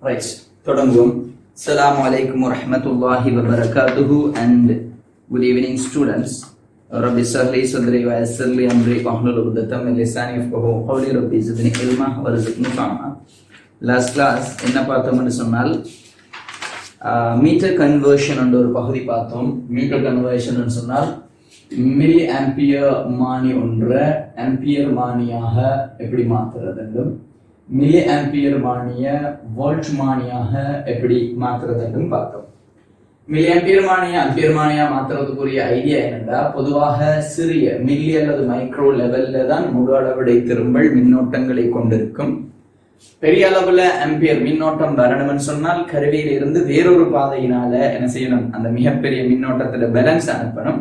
Right. தொடங்குவோம். Assalamu alaikum wa rahmatullahi wa barakatuhu and good evening students. Rabbi sahli sadri wa yassir li amri wahlul 'uqdatam min lisani yafqahu qawli. Rabbi zidni ilma warzuqni fahma. Last class என்ன பார்த்தோம்னு சொன்னால் metre conversion என்ற ஒரு பகுதி பார்த்தோம். Metre conversion சொன்னால் milli ampere மானி ஒன்றை ampere மானியாக எப்படி மாற்றுறது என்றும் மில்லி ஆம்பியர் மானிய வோல்ட் மானியாக எப்படி மாற்றுறது பார்த்தோம். மில்லி ஆம்பியர் மானியா மாற்றுறதுக்குரிய ஐடியா என்னன்னா, பொதுவாக சிறிய மில்லி அல்லது மைக்ரோ லெவல்ல தான் முழு அளவுடை திரும்பல் மின்னோட்டங்களை கொண்டிருக்கும். பெரிய அளவுல ஆம்பியர் மின்னோட்டம் வரணும்னு சொன்னால் கருவியில இருந்து வேறொரு பாதையினால என்ன செய்யணும், அந்த மிகப்பெரிய மின்னோட்டத்துல பேலன்ஸ் அனுப்பணும்.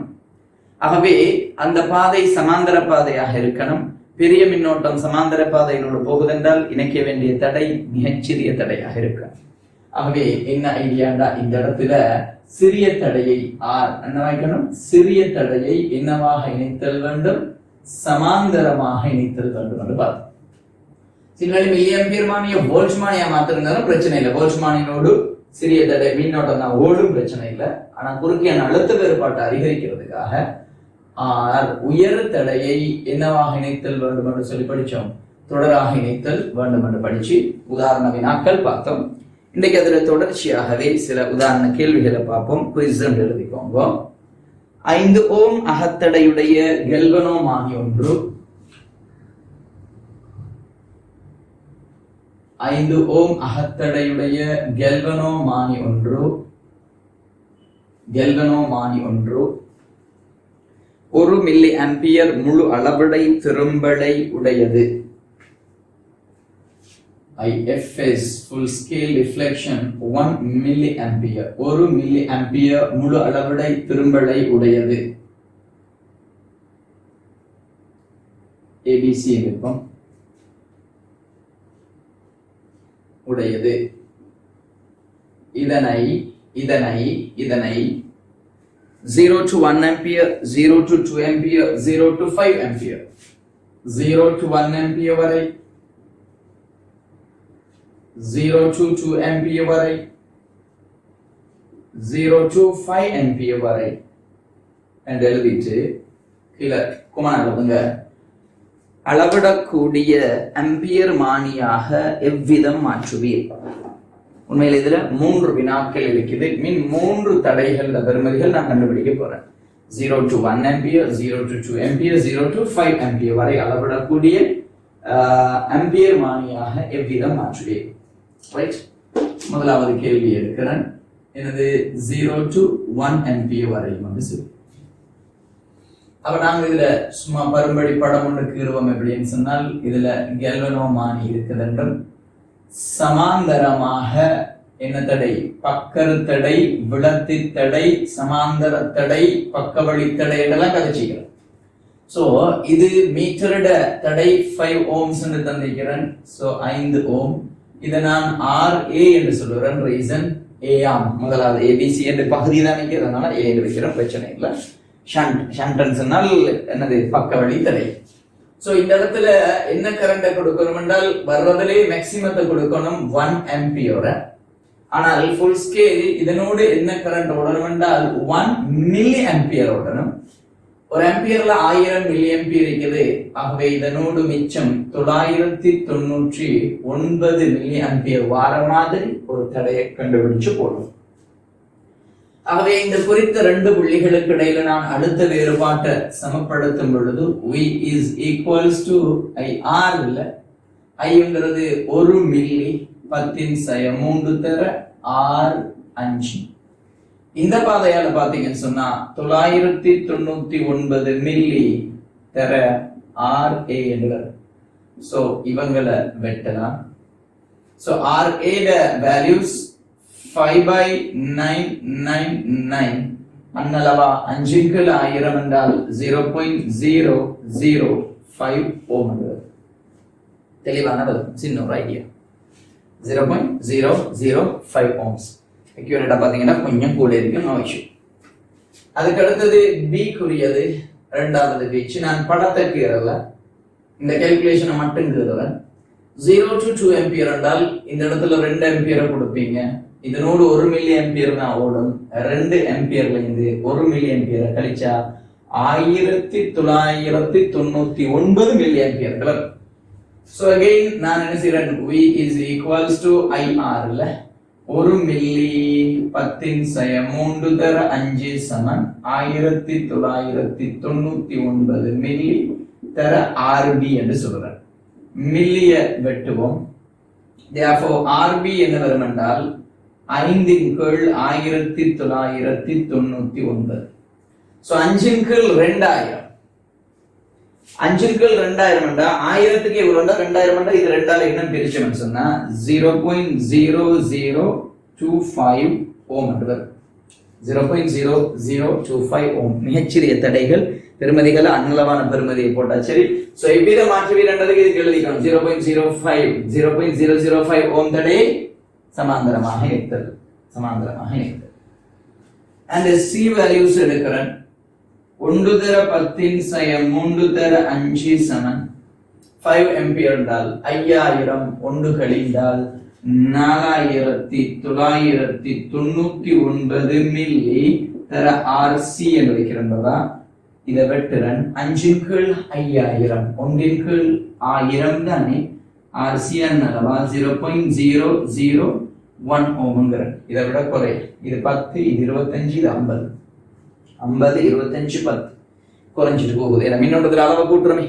ஆகவே அந்த பாதை சமாந்தர பாதையாக இருக்கணும். பெரிய மின்னோட்டம் சமாந்தர பாதையினோடு போகுதென்றால் இணைக்க வேண்டிய தடை மிகச்சிறிய தடையாக இருக்கும். ஆகவே என்ன ஐடியாண்டா, இந்த இடத்துல சிறிய தடையை என்ன வைக்கணும், சிறிய தடையை என்னவாக இணைத்தல் வேண்டும், சமாந்தரமாக இணைத்தல் வேண்டும் என்று பார்த்தோம். சில மில்லி ஆம்பியர் மானிய வோல்ட் மானியா மாத்திருந்தாலும் பிரச்சனை இல்லை. வோல்ட் மானியனோடு சிறிய தடை மின்னோட்டம் தான் ஓடும், பிரச்சனை இல்லை. ஆனா குறுக்கியான அழுத்த வேறுபாட்டை அதிகரிக்கிறதுக்காக உயர் தடையை என்னவாக இணைத்தல் வேண்டும் என்று சொல்லி படிச்சோம். தொடராக இணைத்தல் வேண்டும் என்று படிச்சு உதாரண வினாக்கள் பார்த்தோம். இன்றைக்கு அதுல தொடர்ச்சியாகவே சில உதாரண கேள்விகளை பார்ப்போம். குவிஸ் எழுதிக்கோங்க. 5 ஓம் அகத்தடையுடைய கெல்வனோமானி ஒன்று 5 ஓம் அகத்தடையுடைய கெல்வனோமானி ஒன்று 1 மில்லி ஆம்பியர் முழு அளவடை திரும்பலை உடையது. IFS full scale reflection 1 milli ampere 1 milli ampere முழு அளவடை திரும்பலை உடையது. ABC இருக்கும் உடையது. இதனை 0 to 1 ampere, 0 to 2 ampere, 0 to 5 ampere, 0 to 1 ampere வரை, 0 to 2 ampere வரை, 0 to 5 ampere வரை என்று எழுதிட்டு கீழே குமார் எழுதுங்க. அளவிடக்கூடிய ஆம்பியர் மானியாக எவ்விதம் மாற்றுவீர்? உண்மையில் இதுல 3 வினாக்கள் இருக்குது. மீன் 3 தடைகள் பெருமதிகள் நான் கண்டுபிடிக்க போறேன். 0 to 1 ampere, 0 to 2 ampere, 0 to 5 ampere வரை அளவிடக்கூடிய ஆம்பியர் மானியாக எவ்விதம் மாற்றுவீர்? ரைட், முதலாவது கேள்வி எடுக்கிறேன். எனது 0 to 1 ampere வரையும் வந்து சரி. அப்ப நாங்க இதுல சும்மா பரும்படி படம் ஒன்றுக்கு இருவோம். எப்படின்னு சொன்னால், இதுல கெல்வனோமானி இருக்குது என்றும் சமாந்தரமாக என்ன தடை, பக்கரு தடை, விளத்தி தடை, சமாந்தர தடை, பக்கவழி தடை என்றெல்லாம் கதைச்சிக்கிறேன். சோ இது மீட்டரிட தடை 5 ohms என்று தந்திருக்கிறேன். So 5 ohm. இதை நான் RA என்று சொல்லுறேன். ரீசன் A ஆம். முதலாவது ABC என்ற பகுதி தான் நிற்கிறது, அதனால A என்று வைக்கிறேன், பிரச்சனை இல்லை. ஷண்ட் சொன்னால் என்னது, பக்கவழி தடை. சோ இந்த இடத்துல என்ன கரண்ட கொடுக்கணும் என்றால், வர்றதிலே மேக்சிமத்தை கொடுக்கணும் 1 ampere. ஆனால் ஃபுல் ஸ்கேல் இதனோடு என்ன கரண்ட் ஓடணும் என்றால் 1 மில்லி ஆம்பியர் ஓடணும். ஒரு ஆம்பியர்ல 1000 மில்லி ஆம்பியர் இருக்குது. ஆகவே இதனோடு மிச்சம் 999 மில்லி ஆம்பியர் வார மாதிரி ஒரு தடையை கண்டுபிடிச்சு போடும். ஆகவே இந்த குறித்த 2 புள்ளிகளுக்கு இடையில நான் அழுத்த வேறுபாட்டை சமப்படுத்தும் பொழுது V is equals to IR இல்ல, ஐங்கிறது 1 மில்லி 10⁻³ தர R5. இந்த பாதையால பாத்தீங்கன்னு சொன்னா 999 மில்லி தர RA என்கிறது. சோ இவங்களை வெட்டலாம். சோ RA ட வேல்யூஸ் 5/999 அன்னளவா 5க்கு 1000 என்றால் 0.005 ohm. தெளிவான சின்ன ஒரு ஐடியா. 0.005 ohms. அக்யூரேட்டா பாத்தீங்கன்னா கொஞ்சம் கூட இருக்கு, நோ இஷ்யூ. அதுக்கு அடுத்தது B குறியது இரண்டாவது வீச்சு. நான் படத்தை கீறல, இந்த கால்குலேஷனை மட்டும் கீறுறேன். 0 to 2 ampere என்றால் இந்த இடத்துல 2 ampere கொடுப்பீங்க. இதனோடு 1 மில்லி ஆம்பியர் தான் ஓடும். 2 ஆம்பியர்ல இருந்து 1 மில்லி ஆம்பியரை கழிச்சா 1999 மில்லி ஆம்பியர்கள். So again நான் என்ன செய்றேன், V is equals to IR இல்ல 1 மில்லி 10⁻³ சமன் 1999 மில்லி தர RB என்று சொல்றேன். மில்லிய வெட்டுவோம். Therefore RB என்ன வரும் என்றால் 5/1999. So 5/2000. 5/2000 என்றா 1000க்கு எவ்வளவு என்றா 2000 என்றா இது 2ஆல என்ன பிரிச்சோம்னு சொன்னா 0.0025 ஓம் என்று வரும். 0.0025 ஓம். மிகச்சிறிய தடைகள் பெருமதிகள் அன்னளவான பெருமதியை போட்டா சரி. சோ எவ்வித மாற்று வீரன்றதுக்கு இதுக்கு எழுதிக்கணும் 0.005 ஓம் தடையை சமாந்தரமாக இணைத்தல். and the C values எடுக்கிறேன். 1/10⁻³ சமன் 5 ampere என்றால் 5000 ஒன்று கழிந்தால் 4999 மில்லி தர RC என்று வைக்கிறேன்பதா. இதை வெட்டுறேன். 5/5000 1/1000 தானே RC அளவா 0.001 ஓம்ங்கிறேன். இதை விட குறை. இது 10, இது 25, இது 50. 50, 25, 10 குறைஞ்சிட்டு போகுது. ஏன்னா மின்னோட்டத்தில் அளவை கூட்டுறோமே.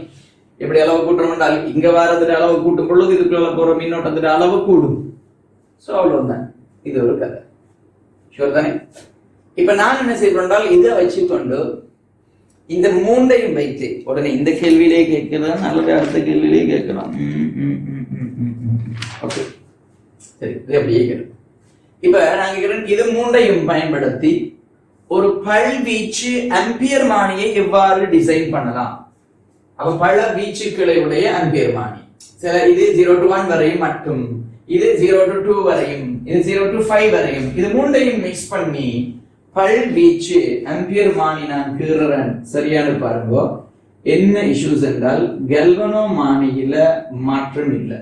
எப்படி அளவு கூட்டுறோம் என்றால் இங்க வாரத்துல அளவு கூட்டும் பொழுது இதுக்குள்ள போற மின்னோட்டத்துல அளவு கூடும். சோ அவ்வளவுதான். இது ஒரு கதை. ஷூர் தானே? இப்ப நான் என்ன செய்யறேன், இதை வச்சுக்கொண்டு இந்த மூன்றையும் வைத்து உடனே இந்த கேள்வியிலே கேட்கலாம் அல்லது அடுத்த கேள்வியிலே கேட்கலாம். ஓகே சரி, இது அப்படியே கேட்கும். இப்ப நாங்க இது மூன்றையும் பயன்படுத்தி ஒரு பல்வீச்சு ஆம்பியர் மானியை எவ்வாறு டிசைன் பண்ணலாம். அப்ப பல வீச்சுக்களை உடைய ஆம்பியர் மானி சில இது 0 to 1 வரையும் மட்டும், இது 0 to 2 வரையும், இது 0 to 5 வரையும், இது மூன்றையும் மிக்ஸ் பண்ணி பல்வீச்சு ஆம்பியர் மானி நான் கீறுறேன். சரியான பாருங்க. என்ன இஷ்யூஸ் என்றால் கெல்வனோ மானியில மாற்றம் இல்லை.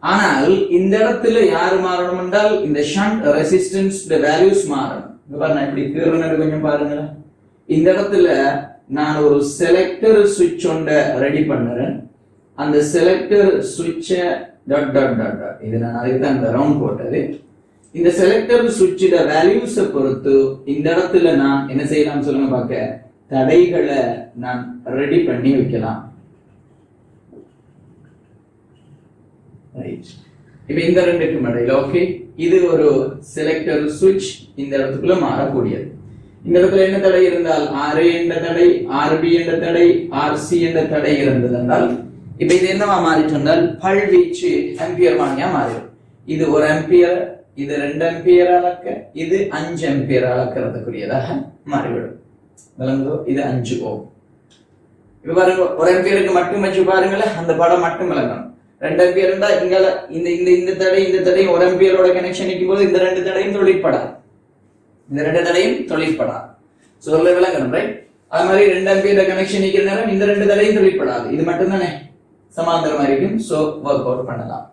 ஆனால் இந்த இடத்துல யாரு மாறணும் என்றால் இந்த ஷண்ட் ரெசிஸ்டன்ஸ் வேல்யூஸ் மாறணும். நான் இப்படி கீறுறது கொஞ்சம் பாருங்க. இந்த இடத்துல நான் ஒரு செலக்டர் சுவிட்ச் ஒன்றை ரெடி பண்ணுறேன். அந்த செலக்டர் சுவிட்சை டாட் டாட் டாட் டாட் இது நான் அதுக்கு தான் இந்த ரவுண்ட் போட்டது. இந்த செலக்டர் சுவிட்சோட வேல்யூஸை பொறுத்து இந்த இடத்துல நான் என்ன செய்யலாம் சொல்லுங்க பார்க்க, தடைகளை நான் ரெடி பண்ணி வைக்கலாம். இப்ப இந்த ரெண்டுக்கும் இடையில ஓகே, இது ஒரு செலக்டர் சுவிட்ச் இந்த இடத்துக்குள்ள மாறக்கூடியது. இந்த இடத்துல என்ன தடை இருந்தால் RA என்ற தடை, RB என்ற தடை, RC என்ற தடை இருந்தது என்றால் இப்ப இது என்னவா மாறிட்டு இருந்தால் பல்வீச்சு ஆம்பியர் மானியா மாறிடும். இது 1 ஆம்பியர், இது 2 ஆம்பியர் அளக்க, இது 5 ஆம்பியர் அளக்கிறதுக்குரியதாக மாறிவிடும். விளங்குதோ? இது 5 ஓம். இப்ப பாருங்க, 1 ஆம்பியருக்கு மட்டும் வச்சு பாருங்களேன், அந்த படம் மட்டும் விளக்கணும். 2 ஆம்பியர் இருந்தா இங்க இந்த தடை 1 ஆம்பியரோட கனெக்ஷன் நிற்கும் போது இந்த 2 தடையும் தொழிற்படாது. இந்த 2 தடையும் தொழிற்படாது. சொல்ல விளங்கணும் ரைட். அது மாதிரி 2 ஆம்பியர் கனெக்ஷன் நிற்கிற நேரம் இந்த 2 தடையும் தொழிற்படாது. இது மட்டும் தானே சமாந்தரமா இருக்கும். சோ ஒர்க் அவுட் பண்ணலாம்.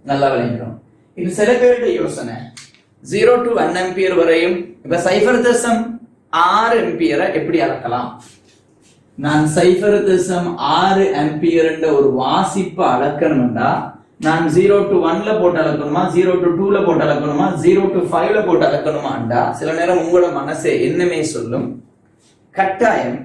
நல்லா விளங்கணும். இது சில பேருடைய யோசனை 0 to 1 ஆம்பியர் வரையும் இப்ப 0.6 ஆம்பியரை எப்படி அளக்கலாம். நான் 0.6 ஆம்பியர் என்ற ஒரு வாசிப்பை அளக்கணும்டா நான் 0 to 1ல போட்டு அளக்கணுமா, 0 to 2ல போட்டு அளக்கணுமா, 0 to 5ல போட்டு அளக்கணுமாண்டா சில நேரம் உங்களோட மனசே என்னமே சொல்லும். கட்டாயம்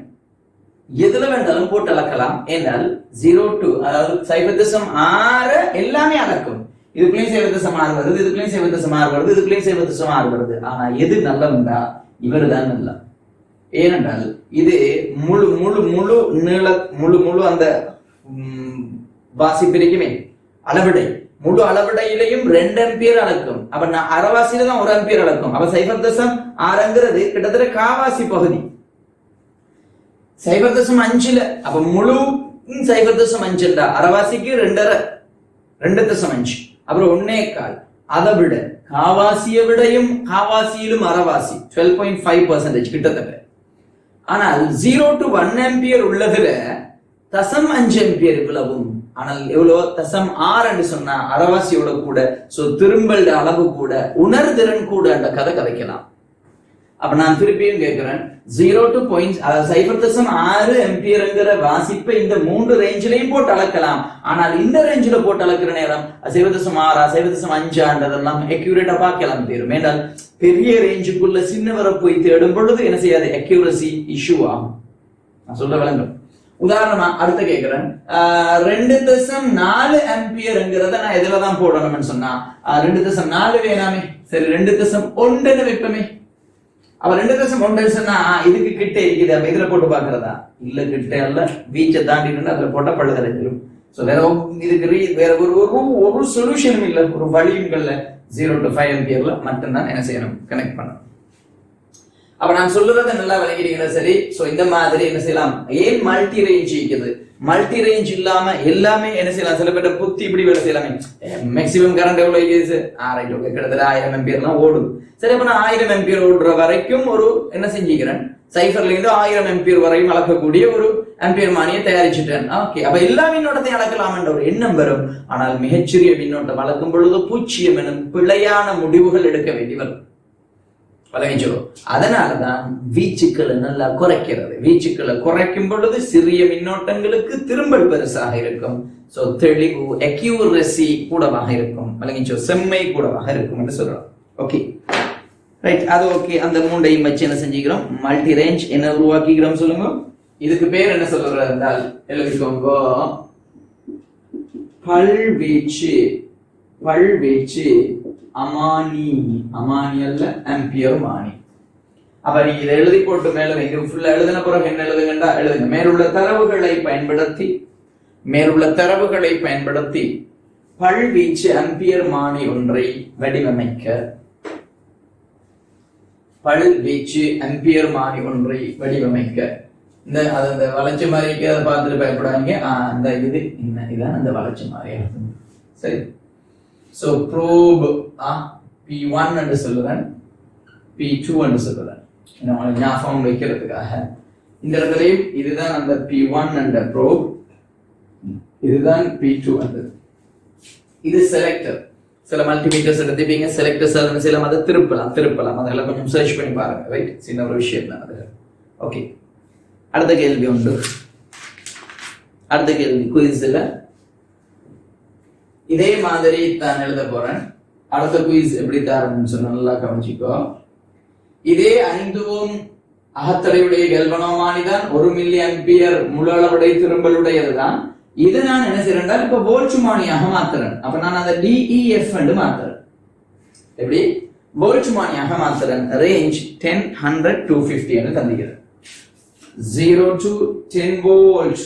எதுல வேண்டாலும் போட்டு அளக்கலாம். என்றால் 0 to அதாவது 0.6 எல்லாமே அளக்கும். இதுக்குள்ளேயும் 0.6 வருது, இதுக்குள்ளேயும் 0.6 வருது, இதுக்குள்ளேயும் 0.6 வருது. ஆனா எது நல்லதுண்டா இவர் தான் நல்ல. ஏனென்றால் இது முழு முழு முழு நீள முழு அந்த வாசிப்பிரிக்குமே அளவிடை, முழு அளவிடையிலையும் 2 ஆம்பியர் அளக்கும். அப்ப நான் அரைவாசியில தான் 1 ஆம்பியர் அளக்கும். அப்ப 0.6ங்கிறது கிட்டத்தட்ட காவாசி பகுதி 0.5ல. அப்ப முழு 0.5 அரைவாசிக்கு 2.5 அப்புறம் 1.25. அதை விட காவாசியை விடையும் காவாசியிலும் அரைவாசி 12.5% கிட்டத்தட்ட. ஆனால் 0 to 1 ஆம்பியர் உள்ளதுல 0.5 ஆம்பியர் இவ்வளவும் ஆனால் எவ்வளவு தசம் 6 சொன்னா அரைவாசியோட கூட. சோ திரும்பல் அளவு கூட, உணர்திறன் கூட அந்த கதை கதைக்கலாம். அப்ப நான் திருப்பியும் கேட்கிறேன், 0 to 0.6 ஆம்பியர்ங்கிற வாசிப்பை இந்த 3 ரேஞ்சிலையும் போட்டு அளக்கலாம். ஆனால் இந்த ரேஞ்சில போட்டு அளக்கிற நேரம் 0.6 0.5 அக்யூரேட்டா பார்க்கலாம் தெரியும். ஏன்றால் பெரிய ரேஞ்சுக்குள்ள சின்னவரை போய் தேடும் பொழுது என்ன செய்யாது, அக்யூரசி இஷ்யூ ஆகும். நான் சொல்ல விளங்கும். உதாரணமா அடுத்த கேட்கிறேன், 2.4 ஆம்பியர்ங்கிறத நான் எதுலதான் போடணும்னு சொன்னா 2.4 வேணாமே, சரி 2.1 வைப்பமே. அவ 2.1 சொன்னா இதுக்கு கிட்ட இருக்குது, அப்ப இதுல போட்டு பாக்குறதா? இல்ல, கிட்ட அல்ல, வீச்சை தாண்டிட்டு அதுல போட்ட பழுது அடைஞ்சிடும். சோ வேற இதுக்கு வேற ஒரு சொல்யூஷனும் இல்ல, ஒரு வழியும் இல்ல. 0 to 5 ஆம்பியர்ல மட்டும்தான் என்ன செய்யணும், கனெக்ட் பண்ணணும். அப்ப நான் சொல்றதை நல்லா விளங்கிட்டீங்களா? சரி. சோ இந்த மாதிரி என்ன செய்யலாம், ஏன் மல்டி ரேஞ்ச் இருக்குது? மல்டி ரேஞ்ச் இல்லாம எல்லாமே என்ன செய்யலாம், சில பேர் புத்தி இப்படி வேலை செய்யலாமே. மேக்சிமம் கரண்ட் எவ்வளவு இருக்குது, கிட்டத்தட்ட 1000 ஆம்பியர்லாம் ஓடும். சரி, அப்ப நான் 1000 ஆம்பியர் ஓடுற வரைக்கும் ஒரு என்ன செஞ்சுக்கிறேன், சைஃபர்ல இருந்து 1000 ஆம்பியர் வரையும் அளக்கக்கூடிய ஒரு ஆம்பியர் மானியை தயாரிச்சுட்டேன். ஓகே, அப்ப எல்லா மின்னோட்டத்தையும் அளக்கலாம் என்ற ஒரு எண்ணம் வரும். ஆனால் மிகச்சிறிய மின்னோட்டம் அளக்கும் பொழுது பூச்சியம் எனும் பிழையான முடிவுகள் எடுக்க வேண்டி வரும். அதனாலதான் வீச்சுக்களை நல்லா குறைக்கிறது. வீச்சுக்களை குறைக்கும் பொழுது சிறிய மின்னோட்டங்களுக்கு திரும்பல் பெருசாக இருக்கும். சோ தெளிவு, அக்யூரசி கூடவாக இருக்கும். செம்மை கூடவாக இருக்கும் என்று சொல்றோம். Okay, right. அது ஓகே. அந்த 3ஐயும் வச்சு என்ன செஞ்சுக்கிறோம், மல்டி ரேஞ்ச் என்ன உருவாக்கிக்கிறோம் சொல்லுங்க. இதுக்கு பேர் என்ன சொல்றது என்றால் எழுதிக்கோங்க, பல்வீச்சு. பல்வீச்சு அமானி. அமானி அல்ல, ஆம்பியர் மானி. அப்ப நீங்க இதை எழுதி போட்டு மேல இது ஃபுல்லா எழுதின பிறகு என்ன எழுதுங்கண்டா, எழுதுங்க, மேலுள்ள தரவுகளை பயன்படுத்தி பல்வீச்சு ஆம்பியர் மானி ஒன்றை வடிவமைக்க. பல்வீச்சு ஆம்பியர் மானி ஒன்றை வடிவமைக்க. இந்த அந்த வளைச்ச மாதிரி அதை பார்த்துட்டு பயப்படாதீங்க. அந்த இது என்ன, இதான் அந்த வளைச்ச மாதிரி. சரி. So probe P1 என்று சொல்லுறேன், P2 என்று சொல்லுறேன். ஞாபகம் வைக்கிறதுக்காக இந்த இடத்துலயும் இதுதான் அந்த P1 என்ற probe, இதுதான் P2 என்றது. இது செலக்டர். சில மல்டிமீட்டர்ஸ் எடுத்துப்பீங்க, செலக்டர்ஸ் சில அதை திருப்பலாம். அதெல்லாம் கொஞ்சம் சர்ச் பண்ணி பாருங்க. ரைட், சின்ன ஒரு விஷயம் தான் அது. ஓகே, அடுத்த கேள்வி உண்டு. அடுத்த கேள்வி குயிஸ்ல இதே மாதிரி தான் எழுத போறேன். அடுத்த குயிஸ் எப்படி தரணும்னு சொன்ன நல்லா கவனிச்சுக்கோ. இதே 5 ஓம் அகத்தடையுடைய கெல்வனோமானி தான் 1 மில்லி ஆம்பியர் முழு அளவுடைய திரும்பலுடையதுதான். இதை நான் என்ன செய்யறேன், இப்ப வோல்ட்மானியாக மாத்துறேன். அப்ப நான் அதை DEF என்று மாத்துறேன். எப்படி வோல்ட்மானியாக மாத்துறேன். ரேஞ்ச் 10, 100, 250 என்று தந்துகிறேன். 0 to 10 வோல்ட்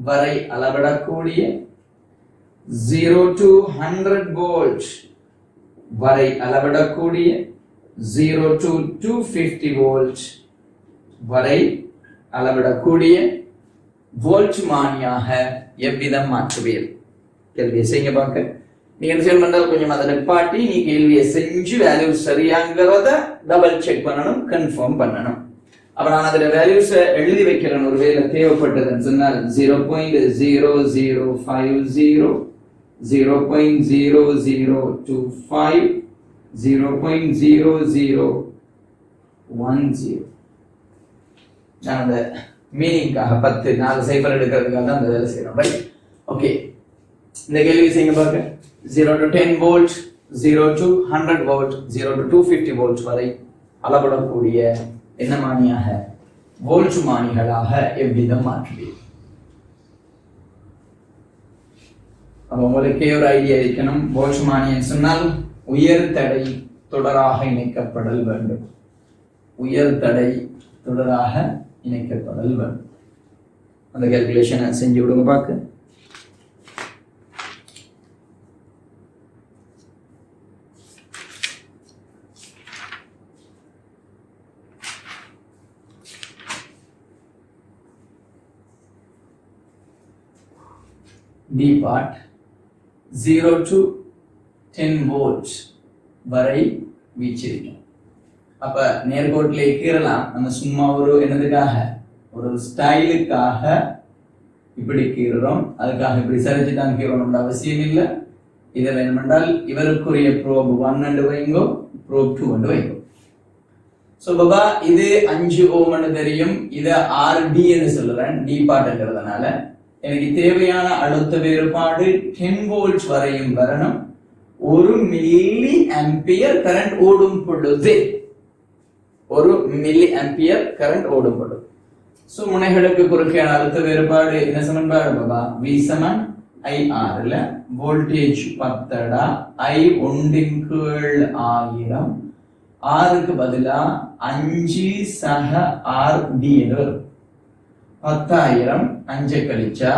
வரை அளவிடக்கூடிய, 0 to 100 வோல்ட் வரை அளவிடக்கூடிய, 0 to 250 வோல்ட் வரை அளவிடக்கூடிய வோல்ட்மானியாக எவ்விதம் மாற்றுவீர்? கேள்வியை செய்ய பார்க்க. நீங்க என்ன செய்யணும், கொஞ்சம் அதை நிப்பாட்டி நீ கேள்வியை செஞ்சு வேல்யூ சரியாங்கிறத டபுள் செக் பண்ணணும், கன்ஃபார்ம் பண்ணணும். அப்ப நான் அதுல வேல்யூஸ் எழுதி வைக்கிறேன். ஒரு வேலை தேவைப்பட்டதுன்னு சொன்னால் 0.0050, 0.0025, 0.0010. நான் அந்த மீனிங்காக 4 சைபர் எடுக்கிறதுக்காக அந்த வேலை செய்யறோம். Right, okay. இந்த கேள்வி செய்யுங்க பார்க்க. 0 to 10 volt, 0 to 100 volt, 0 to 250 volt வரை அளவிடக்கூடிய என்ன மானியாக, வோல்ட் மானிகளாக எவ்விதம் மாற்றுவீர்? அப்ப உங்களுக்கே ஒரு ஐடியா இருக்கணும். வோல்ட் மானியம் சொன்னால் உயர் தடை தொடராக இணைக்கப்படல் வேண்டும். உயர் தடை தொடராக இணைக்கப்படல் வேண்டும். அந்த கால்குலேஷனை செஞ்சு விடுங்க பார்க்க. D part 0 to 10 volts வரை வீச்சிருக்கும். அப்ப நேர்கோட்டில் கீறலாம். நம்ம சும்மா ஒரு என்னதுக்காக, ஒரு ஸ்டைலுக்காக இப்படி கீறுறோம். அதுக்காக இப்படி சரிச்சு தான் கீறணும்னு அவசியம் இல்லை. இதை வேணுமென்றால் இவருக்குரிய ப்ரோப் 1 வைங்கோ, ப்ரோப் 2 வைங்கோ. சோ பாபா இது 5 ஓம்னு தெரியும். இத RD ன்னு சொல்றேன், டி பார்ட்ங்கிறதுனால. எனக்கு தேவையான அழுத்த வேறுபாடு 10 வோல்ட்ஸ் வரையும் வரணும். 1 மில்லி ஆம்பியர் கரண்ட் ஓடும் பொழுது 1 மில்லி ஆம்பியர் கரண்ட் ஓடும் பொழுது. சோ முனைகளுக்கு குறுக்கே அழுத்த வேறுபாடு என்ன சமன்பாடு பாபா? V சமன் IR ல வோல்டேஜ் 10 I 1/1000 R க்கு பதிலா 5 சக RD என்று வரும். 10,000 5 கழிச்சா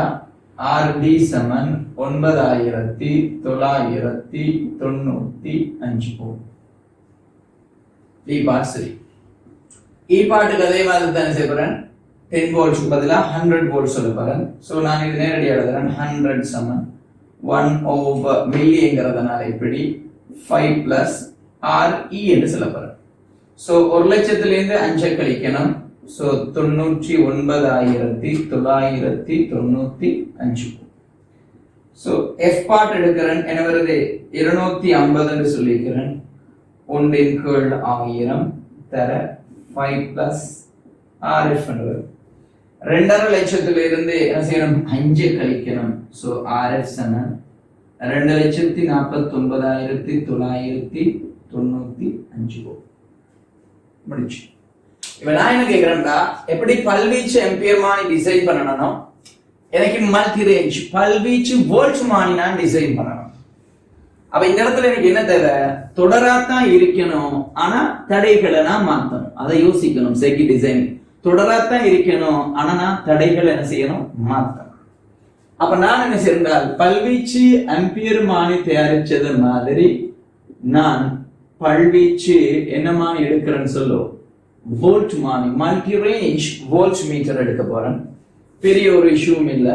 RD சமன் 9995 ஓம். டி பார்ட் சரி. இ பார்ட்டுக்கு அதே மாதிரி தான் செய்யறேன். 10 வோல்ட்ஸ்க்கு பதிலா 100 வோல்ட் சொல்ல போறேன். சோ நான் இது நேரடியாக எழுதுறேன். 100 சமன் 1 மில்லிங்கிறதுனால இப்படி 5 பிளஸ் RE என்று சொல்ல போறேன். சோ 1 லட்சத்துல இருந்து 5 கழிக்கணும். சோ 99,995. சோ F பார்ட் எடுக்கிறேன். என்ன வருது? 250 என்று சொல்லிக்கிறேன். 1/1000 தர 5 பிளஸ் RF என்று வரும். 2.5 லட்சத்துல இருந்து என்ன செய்யணும்? 5 கழிக்கணும். சோ RF சமன் 2,49,995 முடிச்சு. இப்ப நான் என்ன கேக்குறேன்டா, எப்படி பல்வீச்சு ஆம்பியர் மானி டிசைன் பண்ணணும்? எனக்கு மல்டி ரேஞ்ச் பல்வீச்சு வோல்ட் மானி நான் டிசைன் பண்ணணும். அப்ப இந்த இடத்துல எனக்கு என்ன தேவை? தொடராத்தான் இருக்கணும், ஆனா தடைகளை நான் மாத்தணும். அதை யோசிக்கணும். சைக்கிள் டிசைன் தொடராத்தான் இருக்கணும், ஆனா நான் தடைகளை என்ன செய்யணும்? மாத்தணும். அப்ப நான் என்ன செய்யறால், பல்வீச்சு ஆம்பியர் மானி தயாரிச்சது மாதிரி நான் பல்வீச்சு என்ன மானி எடுக்கிறேன்னு சொல்லுவோம்? வோல்ட் மானி, மல்டி ரேஞ்ச் வோல்ட் மீட்டர் எடுக்க போறேன். பெரிய ஒரு இஷ்யூவும் இல்ல.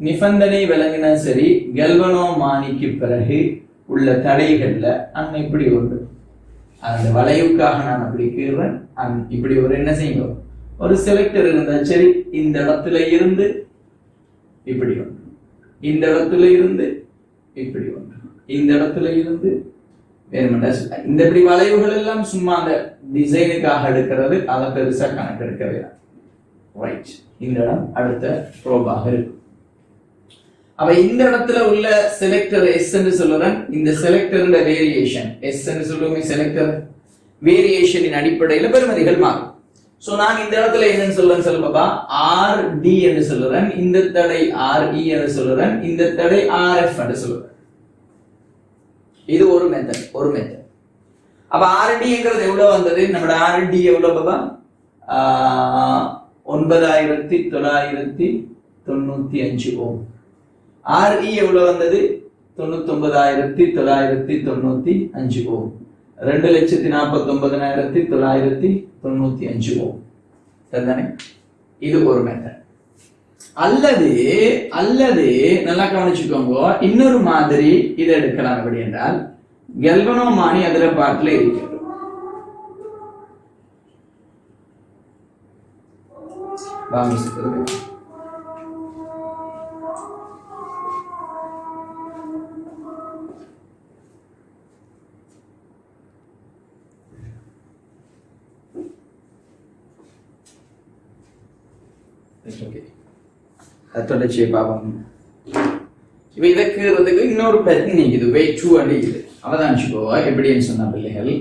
நிபந்தனை விளங்கினா சரி. கெல்வனோ மானிக்கு பிறகு உள்ள தடைகள்ல அங்க இப்படி ஒன்று அந்த வளைவுக்காக நான் அப்படி கீறேன். இப்படி ஒரு என்ன செய்யும்? ஒரு செலக்டர் இருந்தா சரி. இந்த இடத்துல இருந்து இப்படி ஒன்று, இந்த இடத்துல இருந்து இப்படி ஒன்று, இந்த இடத்துல இருந்து இந்த இப்படி வளைவுகள் எல்லாம் சும்மா அந்த டிசைனுக்காக எடுக்கிறது. அதை பெருசா கணக்கு எடுக்கவே ரைட். இந்த இடம் அடுத்த ப்ரோபாக இருக்கும். அப்ப இந்த இடத்துல உள்ள செலக்டர் எஸ் என்று சொல்லுறேன். இந்த செலக்டர் வேரியேஷன் எஸ் என்று சொல்லுவோம். செலக்டர் வேரியேஷனின் அடிப்படையில் பெறுமதிகள் மாறும். சோ நான் இந்த இடத்துல என்னன்னு சொல்றேன் சொல்லுப்பா? RD என்று சொல்லுறேன். இந்த தடை RE என்று சொல்லுறேன். இந்த தடை RF என்று சொல்லுறேன். இது ஒரு மெத்தட், ஒரு மெத்தட். அப்ப RDங்கிறது எவ்வளவு வந்தது? நம்மளோட RD எவ்வளவு பாபா? 9,995 ஓம். RE எவ்வளவு வந்தது? 99,995 ஓம். 2,49,995 ஓம். சரிதானே? இது ஒரு மெத்தட். அல்லது நல்லா கவனிச்சுக்கோங்க, இன்னொரு மாதிரி இதை எடுக்கலாம். எப்படி என்றால், கெல்வனோ மானி அதுல பாட்டுல இருக்கிறது. தொடர்ச்சியை பாவம். இப்ப இதற்கு இன்னொரு பிரச்சனை இது வெயிட் 2 அடிக்குது. அவதானிச்சுக்கோவா எப்படின்னு சொன்ன பிள்ளைகள்.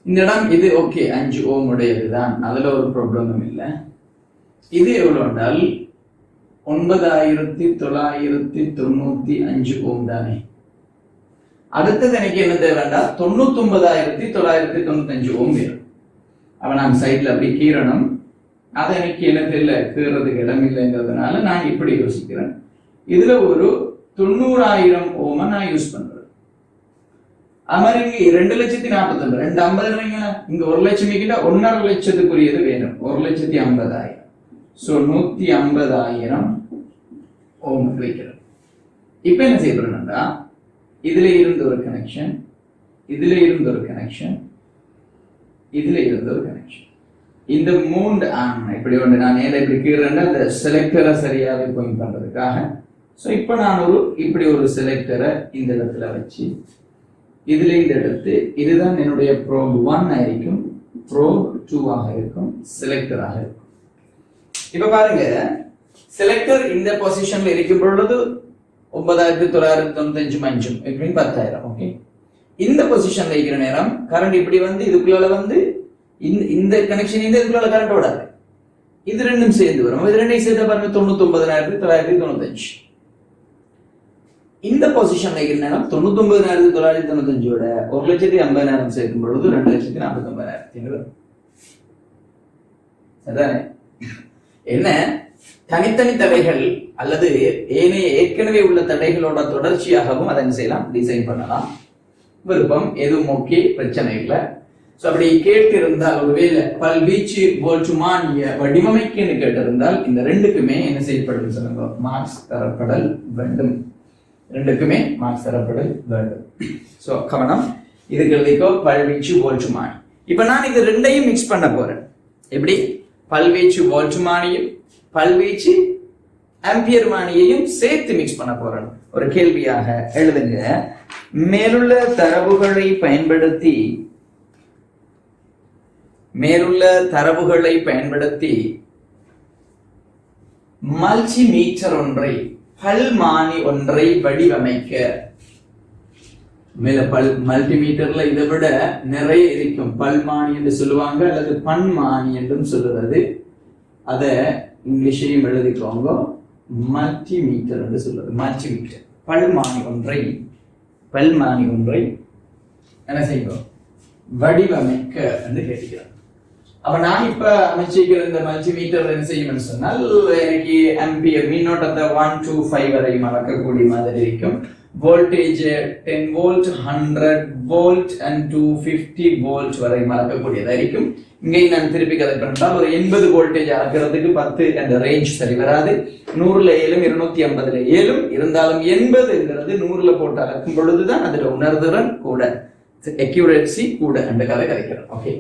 இந்த இடம் இது ஓகே 5 ஓம் உடையதுதான், அதுல ஒரு ப்ராப்ளமும் இல்லை. இது எவ்வளவு என்றால் 9,995 ஓம் தானே. அடுத்தது எனக்கு என்ன தேவைண்டா 99,995 ஓம் வேணும். அவ நான் சைட்ல அப்படி கீறணும். அது எனக்கு எனக்கு இல்லை, கீறதுக்கு இடம் இல்லைங்கிறதுனால நான் இப்படி யோசிக்கிறேன். இதுல ஒரு 90,000 ஓம நான் யூஸ் பண்றேன். அது மாதிரி இங்க 2,49,000 250 இங்க 1 லட்சம் கிட்ட 1.5 லட்சத்துக்குரியது வேணும். 1,50,000. சோ 150,000 ஓம் வைக்கிறேன். இப்ப என்ன செய்யறேன்னா, இதுல இருந்து ஒரு கனெக்ஷன், இதுல இருந்து ஒரு கனெக்ஷன், இதுல இருந்து ஒரு கனெக்ஷன். இந்த மூன்று இப்படி ஒன்று நான் ஏன் இப்படி கீறேன்னா அந்த செலக்டரை சரியாவே பாயிண்ட் பண்றதுக்காக. ஸோ இப்போ நான் இப்படி ஒரு செலக்டரை இந்த இடத்துல வச்சு இதுல இந்த எடுத்து இதுதான் என்னுடைய ப்ரோப் 1 ஆയിരിக்கும், ப்ரோப் 2 ஆக இருக்கும், செலக்டராக இருக்கும். இப்ப பாருங்க, செலக்டர் இந்த பொசிஷன்ல இருக்கும் பொழுது 9995 மஞ்சும் இப்படின்னு 10,000. ஓகே, இந்த பொசிஷன்ல இருக்கிற நேரம் கரண்ட் இப்படி வந்து இதுக்குள்ள வந்து இந்த கனெக்ஷன் இந்த இதுக்குள்ள கரண்ட் ஓடாது, இது ரெண்டும் சேர்ந்து வரும். இது ரெண்டையும் சேர்த்து பாருங்க 99,995. இந்த பொசிஷன்ல இருக்கிற நேரம் 99,995ஓட 1,50,000 சேர்க்கும் பொழுது 2,49,000 வரும். சரிதானே? என்ன தனித்தனி தடைகள் அல்லது ஏற்கனவே உள்ள தடைகளோட தொடர்ச்சியாகவும் அதை செய்யலாம், டிசைன் பண்ணலாம். விருப்பம் எதுவும் ஓகே, பிரச்சனை இல்லை. சோ அப்படி கேட்டிருந்தால் ஒருவேளை பல்வீச்சு போல்ட்மானிய வடிவமைக்குன்னு கேட்டிருந்தால் இந்த ரெண்டுக்குமே என்ன செய்யப்படும் சொல்லுங்க, மார்க்ஸ் தரப்படல் வேண்டும். ரெண்டுக்குமே மார்க்ஸ் தரப்படல் வேண்டும். சோ கவனம், இதுக்கு எழுதிக்கோ பல்வீச்சு போல்ட்மானி. இப்ப நான் இது ரெண்டையும் மிக்ஸ் பண்ண போறேன். எப்படி? பல்வீச்சு போல்ட்மானியும் பல்வீச்சு ஆம்பியர்மானியையும் சேர்த்து மிக்ஸ் பண்ண போறேன். ஒரு கேள்வியாக எழுதுங்க. மேலுள்ள தரவுகளை பயன்படுத்தி மல்டிமீட்டர் ஒன்றை, பல்மானி ஒன்றை வடிவமைக்க. மேல மல்டிமீட்டர்ல இதை விட நிறைய இருக்கும். பல்மானி என்று சொல்லுவாங்க அல்லது பன்மானி என்றும் சொல்லுறது. அத இங்கிலீஷையும் எழுதிக்கோங்க, மல்டிமீட்டர் என்று சொல்றது. மல்டிமீட்டர் பல்மானி ஒன்றை என்ன செய்வோம், வடிவமைக்க என்று கேட்கிறோம். அப்ப நான் இப்ப அமைச்சிருக்கிற இந்த மல்டிமீட்டர் என்ன செய்யும் சொன்னால், எனக்கு ஆம்பியர் மின்னோட்டத்தை 1 to 5 வரை அளக்கக்கூடிய மாதிரி இருக்கும். Voltage 10 volt, 100 volt and 250 volt வரை அளக்கக்கூடியதா இருக்கும். இங்கே நான் திருப்பி கதை பண்ணால் ஒரு 80 வோல்டேஜ் அளக்கிறதுக்கு 10 அந்த ரேஞ்ச் சரி வராது. 100ல 7, 250ல 7 இருந்தாலும் 80ங்கிறது 100ல போட்டு அளக்கும் பொழுதுதான் அதுல உணர்திறன் கூட, அக்யூரேசி கூட அந்த கதை கிடைக்கிறோம். Okay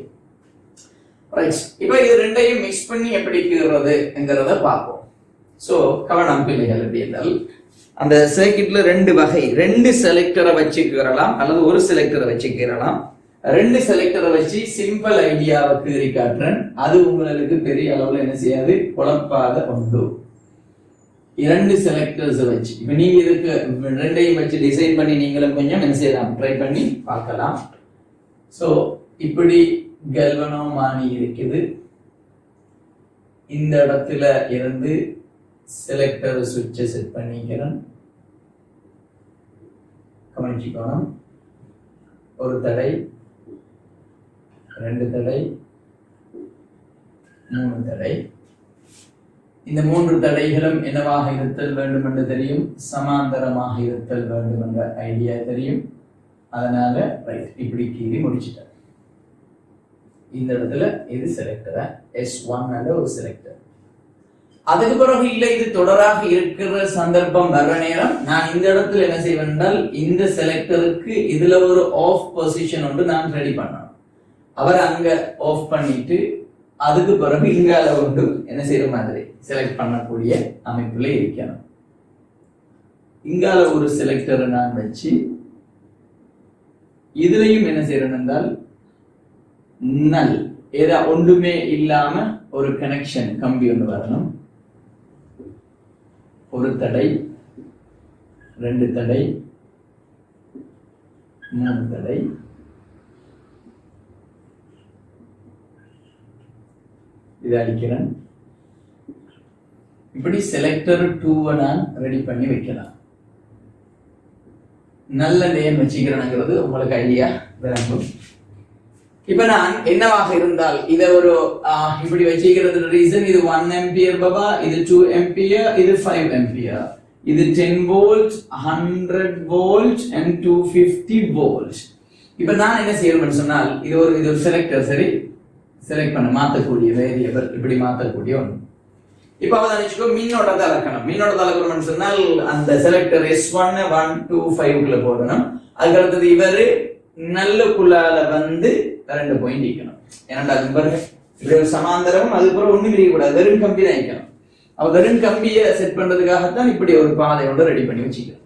right. இப்போ இது ரெண்டையும் மிக்ஸ் பண்ணி எப்படி கீறது என்கிறத பார்ப்போம். சோ கவனம் பிள்ளைகள், எப்படி என்றால் அந்த சர்க்கிட்ல ரெண்டு வகை, 2 செலக்டரை வச்சு கீறலாம் அல்லது ஒரு செலக்டரை வச்சு கீறலாம். 2 செலக்டரை வச்சு சிம்பிள் ஐடியாவை கீறி காட்டுறேன். அது உங்களுக்கு பெரிய அளவுல என்ன செய்யாது, குழப்பாத உண்டு. 2 செலக்டர்ஸ் வச்சு இப்ப நீங்க இதுக்கு ரெண்டையும் வச்சு டிசைன் பண்ணி நீங்களும் கொஞ்சம் என்ன செய்யலாம், ட்ரை பண்ணி பார்க்கலாம். சோ இப்படி கல்வனோமானி இருக்குது. இந்த இடத்துல இருந்து செலக்டர் சுவிட்சை செட் பண்ணிக்கிறேன். கவனிச்சுக்கணும், ஒரு தடை, 2 தடை, 3 தடை. இந்த 3 தடைகளும் என்னவாக இருத்தல் வேண்டும் என்று தெரியும், சமாந்தரமாக இருத்தல் வேண்டும் என்ற ஐடியா தெரியும். அதனால ரைட் இப்படி கீறி முடிச்சுட்டேன். இந்த இடத்துல இது செலக்டர் S1 என்ற ஒரு செலக்டர். அதுக்கு பிறகு இல்லை இது தொடராக இருக்கிற சந்தர்ப்பம் வர்ற நேரம் நான் இந்த இடத்துல என்ன செய்வேன் என்றால், இந்த செலக்டருக்கு இதுல ஒரு ஆஃப் பொசிஷன் ஒன்று நான் ரெடி பண்ணணும். அவர் அங்க ஆஃப் பண்ணிட்டு அதுக்கு பிறகு இங்கால ஒன்று என்ன செய்யற மாதிரி செலக்ட் பண்ணக்கூடிய அமைப்புல இருக்கணும். இங்கால ஒரு செலக்டரை நான் வச்சு இதுலயும் என்ன செய்யறேன் என்றால், நல் ஏதா ஒன்றுமே இல்லாம ஒரு கனெக்ஷன் கம்பி ஒன்று வரணும். ஒரு தடை, 2 தடை, 3 தடை. இதை அடிக்கிறேன். இப்படி செலக்டர் 2 நான் ரெடி பண்ணி வைக்கலாம். நல்ல நேம் வச்சுக்கிறேன்ங்கிறது உங்களுக்கு ஐடியா விளங்கும். இப்ப நான் என்னவாக இருந்தால் இதை ஒரு இப்படி வச்சுக்கிறது ரீசன், இது 1 ஆம்பியர் பாபா, இது 2 ஆம்பியர், இது 5 ஆம்பியர், இது 10 வோல்ட், 100 வோல்ட் and 250 வோல்ட். இப்ப நான் என்ன செய்யணும்னு சொன்னால், இது ஒரு செலக்டர், சரி, செலக்ட் பண்ண மாத்தக்கூடிய வேரியபிள், இப்படி மாத்தக்கூடிய ஒன்று. இப்ப அவதானிச்சுக்கோ, மின்னோட்டத்தை அளக்கணும். மின்னோட்டத்தை அளக்கணும்னு சொன்னால் அந்த செலக்டர் S1 1 2 5க்குள்ள போடணும். அதுக்கு அடுத்தது இவரு நல்ல குள்ளால வந்து 2 பாயிண்ட் இருக்கணும். ஏன்னா அது பாருங்க இப்படி ஒரு சமாந்தரமும் அதுக்கப்புறம் ஒண்ணும் இருக்கக்கூடாது, வெறும் கம்பி தான் வைக்கணும். அவ வெறும் கம்பியை செட் பண்றதுக்காகத்தான் இப்படி ஒரு பாதை ஒன்று ரெடி பண்ணி வச்சுக்கிறேன்.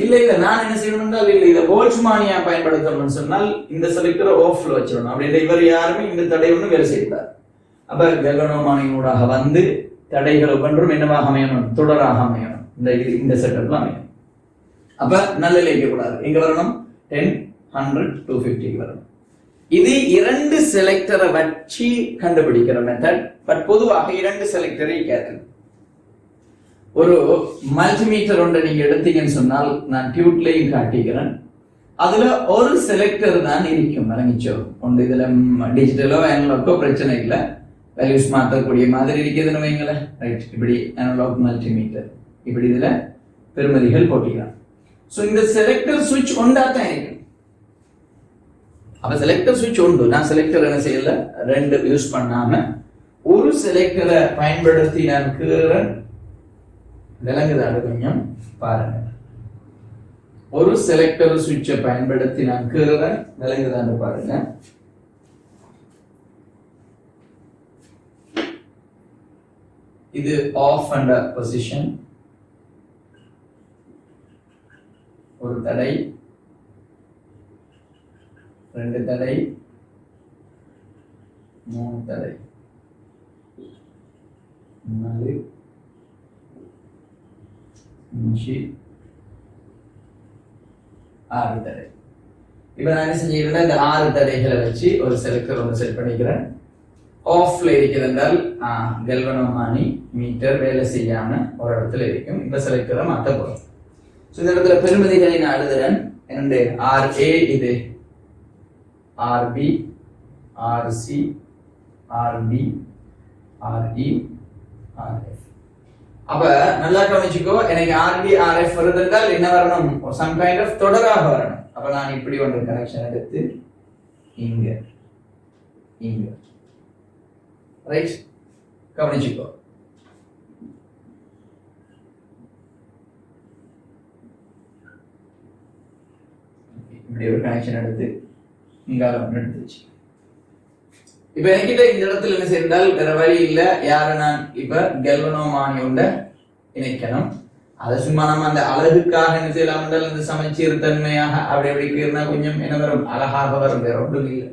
இல்ல நான் என்ன செய்யணும்னா இல்ல இதை போல்ட்ஸ்மானியா பயன்படுத்தணும்னு சொன்னால் இந்த செலக்டரை ஆஃப்ல வச்சிடணும். அப்படி இவர் யாருமே இந்த தடை ஒன்றும் வேலை செய்யக்கூடாது. அப்ப கல்வனோமானியூடாக வந்து தடைகள் ஒவ்வொன்றும் என்னவாக அமையணும், தொடராக அமையணும். இந்த செட்டப்ல அமையணும். அப்ப நல்ல வைக்கக்கூடாது. எங்க வரணும், 10, 100, 250 வரணும். இது 2 செலக்டரை வச்சு கண்டுபிடிக்கிற மெத்தட். பட் பொதுவாக 2 செலக்டரை கேட்கு. ஒரு மல்டிமீட்டர் ஒன்றை நீங்க எடுத்தீங்கன்னு சொன்னால் நான் டியூட்லையும் காட்டிக்கிறேன். அதுல ஒரு செலக்டர் தான் இருக்கும். வழங்கிச்சோ ஒன்று இதுல டிஜிட்டலோ அனலாகோ பிரச்சனை இல்லை, வேல்யூஸ் மாற்றக்கூடிய மாதிரி இருக்குதுன்னு வைங்களேன். ரைட், இப்படி அனலாக் மல்டிமீட்டர், இப்படி இதுல பெருமதிகள் போட்டிக்கலாம். சோ இந்த செலக்டர் சுவிட்ச் ஒன்றா தான் இருக்கு. அப்ப செலக்டர் சுவிட்ச் உண்டு. நான் செலக்டர் என்ன செய்யல, 2 யூஸ் பண்ணாம ஒரு செலக்டரை பயன்படுத்தி நான் கீறேன். விளங்குதாடு கொஞ்சம் பாருங்க. ஒரு செலக்டர் சுவிட்சை பயன்படுத்தி நான் கீறேன். விளங்குதான்னு பாருங்க. இது ஆஃப் அண்ட் பொசிஷன். ஒரு தடை, 2 தடை, 3 தடை, 4, 5, 6 தடை. இப்ப நான் என்ன செஞ்சுக்கிறேன், இந்த 6 தடைகளை வச்சு ஒரு செலக்டர் ஒன்று செட் பண்ணிக்கிறேன். ஆஃப்ல இருக்கிறது என்றால் கல்வனோமானி மீட்டர் வேலை செய்யாம ஒரு இடத்துல இருக்கும். இப்ப செலக்டரை மாற்ற போறோம். இந்த இடத்துல பெருமதிகளை நான் எழுதுறேன். என்னண்டு RA, இது RB, RC, RD, RE, RF. அப்ப நல்லா கவனிச்சுக்கோ, எனக்கு RB, RF வருது என்றால் என்ன வரணும், சம் கைண்ட் ஆஃப் தொடராக வரணும். அப்ப நான் இப்படி ஒன்று கனெக்ஷன் எடுத்து இங்க இங்க, ரைட், கவனிச்சுக்கோ. இப்படி ஒரு கனெக்ஷன் எடுத்து இங்கால ஒன்று எடுத்துச்சு. இப்ப என்கிட்ட இந்த இடத்துல என்ன செய்தால் வேற வழி இல்ல, யார நான் இப்ப கல்வனோமானியோட இணைக்கணும். அதை சும்மா நம்ம அந்த அழகுக்காக என்ன செய்யலாம், இந்த சமச்சீர் தன்மையாக அப்படி அப்படி கீறினா கொஞ்சம் என்ன வரும், அழகாக வரும், வேற ஒன்றும் இல்லை.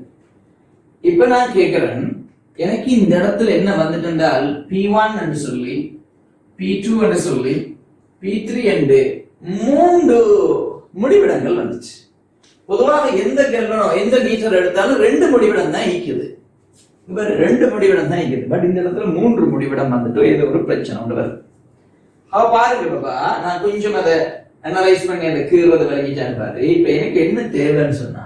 இப்ப நான் கேட்கிறேன், எனக்கு இந்த இடத்துல என்ன வந்துட்டு என்றால் P1 என்று சொல்லி, P2 என்று சொல்லி, P3 என்று 3 முடிவிடங்கள் வந்துச்சு. பொதுவாக எந்த மீட்டர் எடுத்தாலும் 2 முடிவிடம் தான் ஈக்குது. இப்ப 2 முடிவிடம் தான் ஈக்குது. பட் இந்த இடத்துல 3 முடிவிடம் வந்துட்டு ஏதோ ஒரு பிரச்சனை ஒன்று வருது. அவ பாருங்க பாப்பா, நான் கொஞ்சம் அதை அனலைஸ் பண்ணி அந்த கீறுவது விளங்கிட்டான்னு பாரு. இப்ப எனக்கு என்ன தேவைன்னு சொன்னா,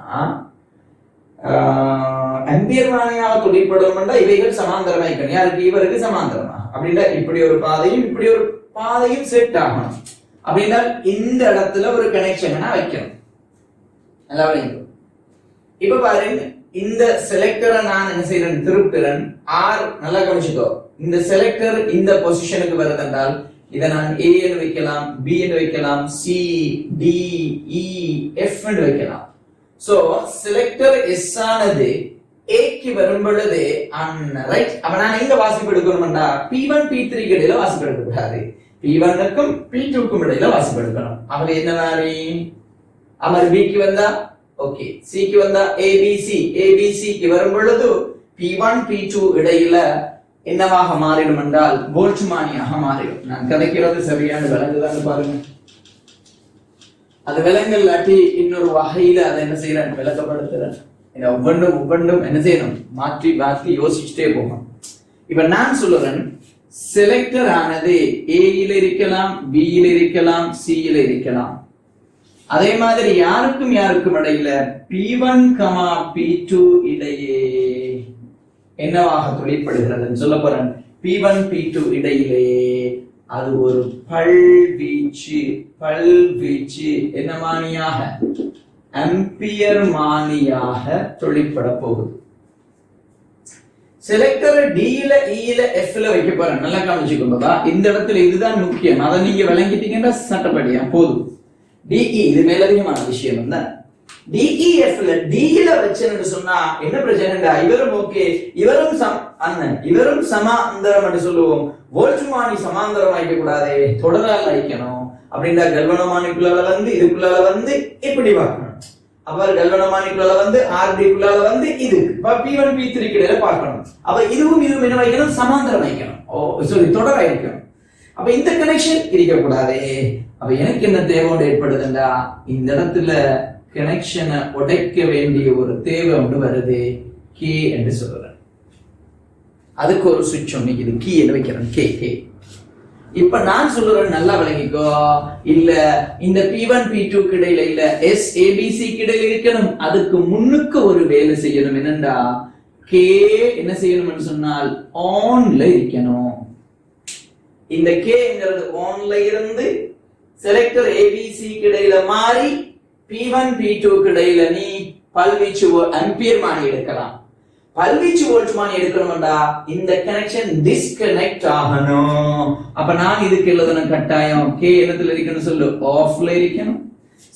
அம்பியர் மானியாக தொழிற்படும் இவைகள் சமாந்தரமா இருக்கணும். யாருக்கு, இவருக்கு சமாந்தரமா. அப்படின்னா இப்படி ஒரு பாதையும் இப்படி ஒரு பாதையும் செட் ஆகணும். அப்படின்னா இந்த இடத்துல ஒரு கனெக்ஷன் வைக்கணும். இப்ப பாருங்க, இந்த செலக்டரை நான் என்ன செய்யறேன், திருப்புறேன். நல்லா கவனிச்சுக்கோ, இந்த செலக்டர் இந்த பொசிஷனுக்கு வருதென்றால் இதை நான் A என்று வைக்கலாம், B என்று வைக்கலாம், C, D, E, F என்று வைக்கலாம். சோ செலக்டர் S ஆனது A க்கு வரும் பொழுது ரைட். அப்ப நான் எங்க வாசிப்பு எடுக்கணும்டா, P1 P3 க்கு இடையில வாசிப்பு எடுக்க கூடாது, P1 க்கும் P2 க்கும் இடையில வாசிப்பு எடுக்கணும். அவ என்ன மாதிரி அமர் B க்கு வந்தா ஓகே, C க்கு வந்தா ABC, ABC க்கு வரும் பொழுது P1 P2 இடையில என்னவாக மாறிடும் என்றால் போல்ட்ஸ்மானியாக மாறிடும். நான் கதைக்கிறது சரியான விலங்குதான் பாருங்க. அது விலங்கல்லாட்டி இன்னொரு வகையில அதை என்ன செய்யறேன், விளக்கப்படுத்துறேன். ஒவ்வொன்றும் என்ன செய்யணும், மாற்றி மாற்றி யோசிச்சுட்டே போகணும். இப்ப நான் சொல்லுறேன், செலக்டர் ஆனது A யில இருக்கலாம், B யில இருக்கலாம், C யில இருக்கலாம். அதே மாதிரி யாருக்கும் இடையில P1, P2 இடையே என்னவாக தொழிற்படுகிறது சொல்ல போறேன். P1, P2 இடையிலே அது ஒரு பல்வீச்சு என்ன மானியாக, அம்பியர் மானியாக தொழிற்பட போகுது. செலக்டர் D ல, E ல, F ல வைக்க போறேன். நல்லா கவனிச்சுக்கோங்க. இந்த இடத்துல இதுதான் முக்கியம். அதை நீங்க விளங்கிட்டீங்கன்னா சட்டப்படியா போதும். DE இது மேலதிகமான விஷயம் தான். டிஇஎஃப்ல டில வச்சேன்னு சொன்னா என்ன பிரச்சனைடா, இவரும் ஓகே, இவரும் அண்ணன் இவரும் சமாந்தரம் என்று சொல்லுவோம். வோல்ட்மானி சமாந்தரம் வைக்க கூடாதே, தொடரால் வைக்கணும். அப்படின்னா கல்வனமானிக்குள்ளால வந்து இதுக்குள்ளால வந்து இப்படி பார்க்கணும். அவர் கல்வனமானிக்குள்ளால வந்து ஆர்டிக்குள்ளால வந்து இது P1 P3 கிடையில பார்க்கணும். அப்ப இதுவும் என்ன வைக்கணும், சமாந்தரம் வைக்கணும். தொடரா இருக்கணும். அப்ப இந்த கனெக்ஷன் இருக்க கூடாதே. அப்ப எனக்கு என்ன தேவை ஏற்படுதுண்டா, இந்த இடத்துல கனெக்ஷனை உடைக்க வேண்டிய ஒரு தேவை ஒன்று வருது, கே என்று சொல்றேன். அதுக்கு ஒரு சுவிட்ச் ஒண்ணு இது கீ என்ன வைக்கிறேன், கே கே. இப்ப நான் சொல்றேன் நல்லா விளங்கிக்கோ, இல்ல இந்த P1 P2 கிடையில இல்ல SABC கிடையில இருக்கணும். அதுக்கு முன்னுக்கு ஒரு வேலை செய்யணும். என்னண்டா, கே என்ன செய்யணும்னு சொன்னால் ஆன்ல இருக்கணும். இந்த கேங்கிறது ஆன்ல இருந்து செலக்டர் ABC கிடையில மாறி P1 P2 கிடையில நீ பல்வீச்சு ஆம்பியர் மானி எடுக்கலாம். பல்வீச்சு வோல்ட் மானி எடுக்கணும்டா, இந்த கனெக்ஷன் டிஸ்கனெக்ட் ஆகணும். அப்ப நான் இதுக்கு எழுதணும் கட்டாயம், கே இடத்துல இருக்கணும் சொல்லு, ஆஃப்ல இருக்கணும்.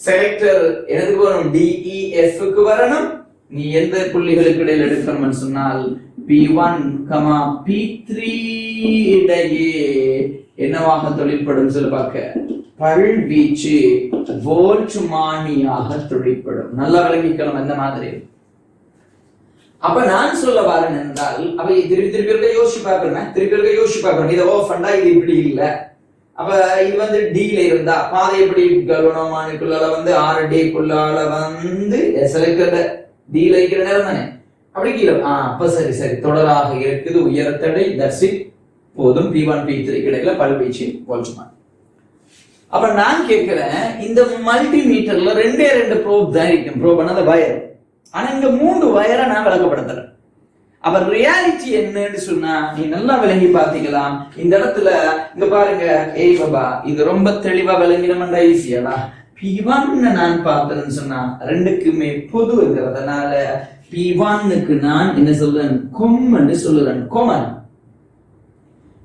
செலக்டர் எதுக்கு வரணும், DEF க்கு வரணும். நீ எந்த புள்ளிகளுக்கு இடையில எடுக்கணும்னு சொன்னால் P1, P3 இடையே என்னவாக தொழிற்படும் சொல்லு பார்க்க, பல்வீச்சு வோல்ட் மானியாக தொழிற்படும். நல்லா விளங்கிக்கணும் அந்த மாதிரி. அப்ப நான் சொல்ல வரேன் என்றால், அவை திருப்பி யோசிச்சு பார்க்கணும். இதை ஓஃப் பண்ணா இது இப்படி இல்ல. அப்ப இது வந்து டில இருந்தா பாதை எப்படி கல்வனமானிக்குள்ளால வந்து 6D வந்து செலக்டர் டில இருக்கிற நேரம் தானே, அப்படி கீழே அப்ப சரி தொடராக இருக்குது, உயரத்தடை, தட்ஸ் இட், போதும். P1 P3 கிடைக்கல பல்வீச்சு வோல்ட்மான். அப்ப நான் கேட்கிறேன், இந்த மல்டிமீட்டர்ல 2 ப்ரோப் தான் இருக்கும். ப்ரோப் அந்த வயர், ஆனா இங்க 3 வயரை நான் விளக்கப்படுத்துறேன். அப்ப ரியாலிட்டி என்னன்னு சொன்னா நீ நல்லா விளங்கி பாத்தீங்களாம். இந்த இடத்துல இங்க பாருங்க, ஏய் பாபா இது ரொம்ப தெளிவா விளங்கினோம்டா, ஈஸியாடா. P1 நான் பார்த்தேன்னு சொன்னா ரெண்டுக்குமே பொதுங்கிறதுனால P1க்கு நான் என்ன சொல்றேன், கொம்மன்னு சொல்லுறேன், கொமன்.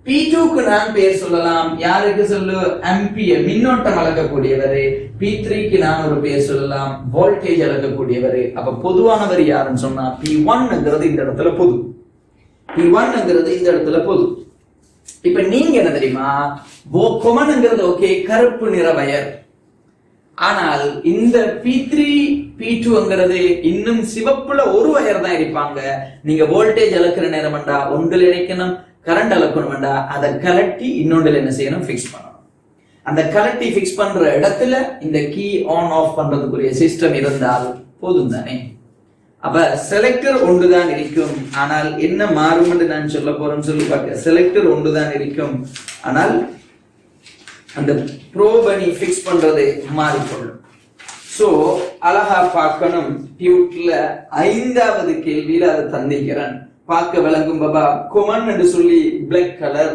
P2க்கு நான் பேர் சொல்லலாம், யாருக்கு சொல்லு, ஆம்பியர் மின்னோட்டம் அளக்கக்கூடியவர். P3க்கு நான் ஒரு பேர் சொல்லலாம், வோல்டேஜ் அளக்கக்கூடியவர். அப்ப பொதுவானவர் யாருன்னு சொன்னா P1ங்கிறது இந்த இடத்துல பொது, P1ங்கிறது இந்த இடத்துல பொது. இப்ப நீங்க என்ன தெரியுமா, கொமன்ங்கிறது ஓகே, கருப்பு நிற வயர். ஆனால் இந்த P3 P2ங்கிறது இன்னும் சிவப்புல ஒரு வயர் தான் இருப்பாங்க. நீங்க வோல்டேஜ் அளக்கிற நேரம் வேண்டா ஒன்றில் இணைக்கணும், கரண்ட் அளக்கணும் வேண்டா அதை கலட்டி இன்னொன்றில் என்ன செய்யணும், பிக்ஸ் பண்ணணும். அந்த கலட்டி பிக்ஸ் பண்ற இடத்துல இந்த கீ ஆன் ஆஃப் பண்றதுக்குரிய சிஸ்டம் இருந்தால் போதும் தானே. அப்ப செலக்டர் ஒன்றுதான் இருக்கும், ஆனால் என்ன மாறும் என்று நான் சொல்ல போறேன்னு சொல்லி பார்க்க, செலக்டர் ஒன்றுதான் இருக்கும், ஆனால் அந்த ப்ரோபனி பிக்ஸ் பண்றது மாறிக்கொள்ளும். சோ அழகா பார்க்கணும். டியூட்ல 5வது கேள்வியில அதை தந்திக்கிறேன், பார்க்க விளங்கும் பாபா. கொமன் என்று சொல்லி பிளாக் கலர்,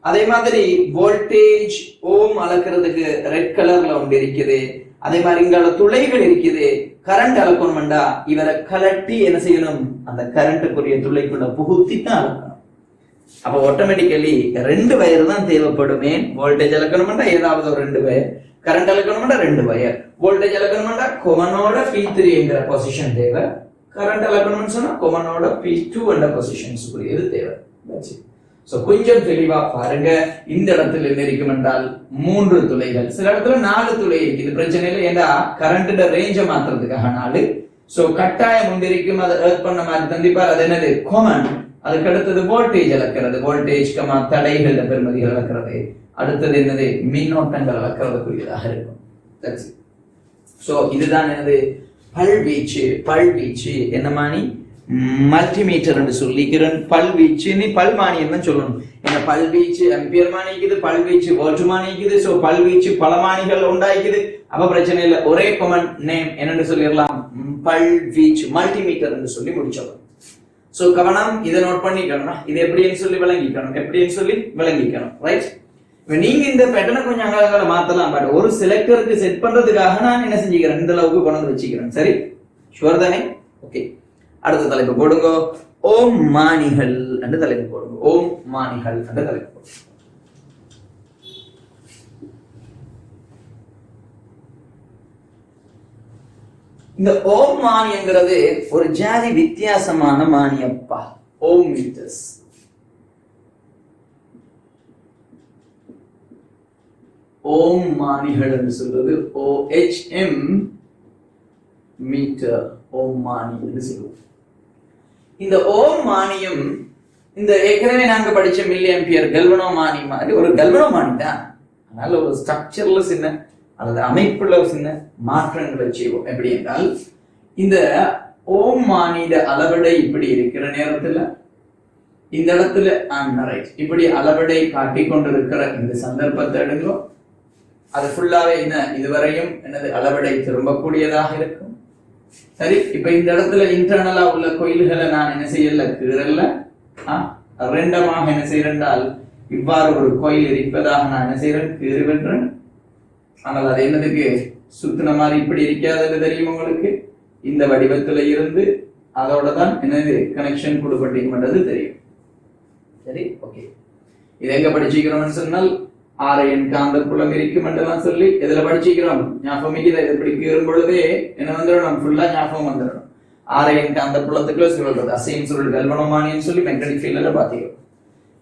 அதே மாதிரி வோல்டேஜ் ஓம் அளக்கிறதுக்கு ரெட் கலர்ல ஒன்று இருக்குது. அதே மாதிரி இங்கால துளைகள் இருக்குது, கரண்ட் அளக்கணும்டா இவரை கலட்டி என்ன செய்யணும், அந்த கரண்ட்டுக்குரிய துளைக்குள்ள புகுத்தி தான் அளக்கணும். அப்ப ஆட்டோமேட்டிக்கலி 2 வயர் தான் தேவைப்படுமே. வோல்டேஜ் அளக்கணும்டா ஏதாவது ஒரு 2 வயர், கரண்ட் அளக்கணும்டா 2 வயர். வோல்டேஜ் அளக்கணும்டா கொமனோட P3 என்கிற பொசிஷன் தேவை, கரண்ட் அளக்கணும்னு சொன்னா கொமனோட P2 என்ற பொசிஷன்ஸ் இது தேவை. சோ கொஞ்சம் தெளிவா பாருங்க. இந்த இடத்துல என்ன இருக்கும் என்றால் 3 துளைகள், சில இடத்துல 4 துளை இருக்குது, பிரச்சனை இல்லை. ஏன்னா கரண்ட் ரேஞ்ச மாத்துறதுக்காக 4. சோ கட்டாயம் ஒன்று இருக்கும், அதை ஏர்த் பண்ண மாதிரி தந்திப்பார். அது என்னது, கொமன். அதுக்கு அடுத்தது வோல்டேஜ் அளக்கிறது, வோல்டேஜ் தடைகள் பெருமதிகள் அளக்கிறது. அடுத்தது என்னது, மின்னோட்டங்கள் அளக்கிறதுக்குரியதாக இருக்கும். சோ இதுதான் என்னது, பல்வீச்சு. பல்வீச்சு என்ன மானி, மல்டிமீட்டர் என்று சொல்லிக்கிறேன். பல்வீச்சு நீ பல்மானி என்ன சொல்லணும், என்ன பல்வீச்சு ஆம்பியர் மானிக்குது, பல்வீச்சு வோல்ட் மானிக்குது. சோ பல்வீச்சு பலமானிகள் உண்டாயிக்குது. அப்ப பிரச்சனை இல்லை, ஒரே காமன் நேம் என்னன்னு சொல்லிடலாம், பல்வீச்சு மல்டிமீட்டர் என்று சொல்லி முடிச்சோம். சோ கவனம், இதை நோட் பண்ணிக்கணும். இது எப்படின்னு சொல்லி விளங்கிக்கணும், ரைட்? நீங்க இந்த பேட்டர்னை கொஞ்சம் அங்கால மாத்தலாம், பட் ஒரு செலக்டருக்கு செட் பண்றதுக்காக நான் என்ன செஞ்சுக்கிறேன், இந்த அளவுக்கு கொண்டு வந்து வச்சுக்கிறேன். சரி, ஷுவர் தானே? ஓகே, அடுத்த தலைப்பு போடுங்க, ஓம் மானிகள் என்று தலைப்பு போடுங்க. ஓம் மானிகள் என்று தலைப்பு போடுங்க. இந்த ஓம் மானியங்கிறது ஒரு ஜாதி வித்தியாசமான மானியப்பா. ஓம் மீட்டர்ஸ். ஓம் மானிகள் என்று சொல்றது OHM மீட்டர். ஓம் மானி என்று சொல்லுவோம். இந்த ஓம் மானியம் இந்த ஏற்கனவே நாங்க படிச்ச மில்லி ஆம்பியர் கல்வனோ மானி மாதிரி ஒரு கல்வனோ மானி தான். அதனால ஒரு ஸ்ட்ரக்சர்ல சின்ன அல்லது அமைப்புல சின்ன மாற்றங்களை செய்வோம். எப்படி என்றால் இந்த ஓம் மானிட அளவடை இப்படி இருக்கிற நேரத்துல இந்த இடத்துல இப்படி அளவடை காட்டிக் கொண்டிருக்கிற இந்த சந்தர்ப்பத்தை எடுங்கோ. அது ஃபுல்லாவே என்ன இதுவரையும் என்னது அளவடை திரும்பக்கூடியதாக இருக்கும். சரி, இப்ப இந்த இடத்துல இன்டர்னலா உள்ள கோயில்களை நான் என்ன செய்யல, கீறல்ல, ரெண்டமாக என்ன செய்யறால் இவ்வாறு ஒரு கோயில் இருப்பதாக நான் என்ன செய்யறேன், கீறி வென்றேன். ஆனால் அது என்னதுக்கு சுத்தின மாதிரி இப்படி இருக்காது தெரியும் உங்களுக்கு. இந்த வடிவத்துல இருந்து அதோட தான் என்னது கனெக்ஷன் கொடுப்பட்டிருக்கின்றது தெரியும். சரி, ஓகே. இது எங்க படிச்சுக்கிறோம்னு சொன்னால் ஆரையன் காந்த புலம் இருக்கும் என்றெல்லாம் சொல்லி இதுல படிச்சுக்கிறோம். ஞாபகம் இதை இப்படி கீறும் பொழுதே என்ன வந்துடணும், ஃபுல்லா ஞாபகம் வந்துடணும். ஆரையன் காந்த புலத்துக்குள்ள சொல்றது அசைன் சுருள் கல்வனோமானின்னு சொல்லி மெக்னடிக் ஃபீல்ட்ல பாத்தீங்க.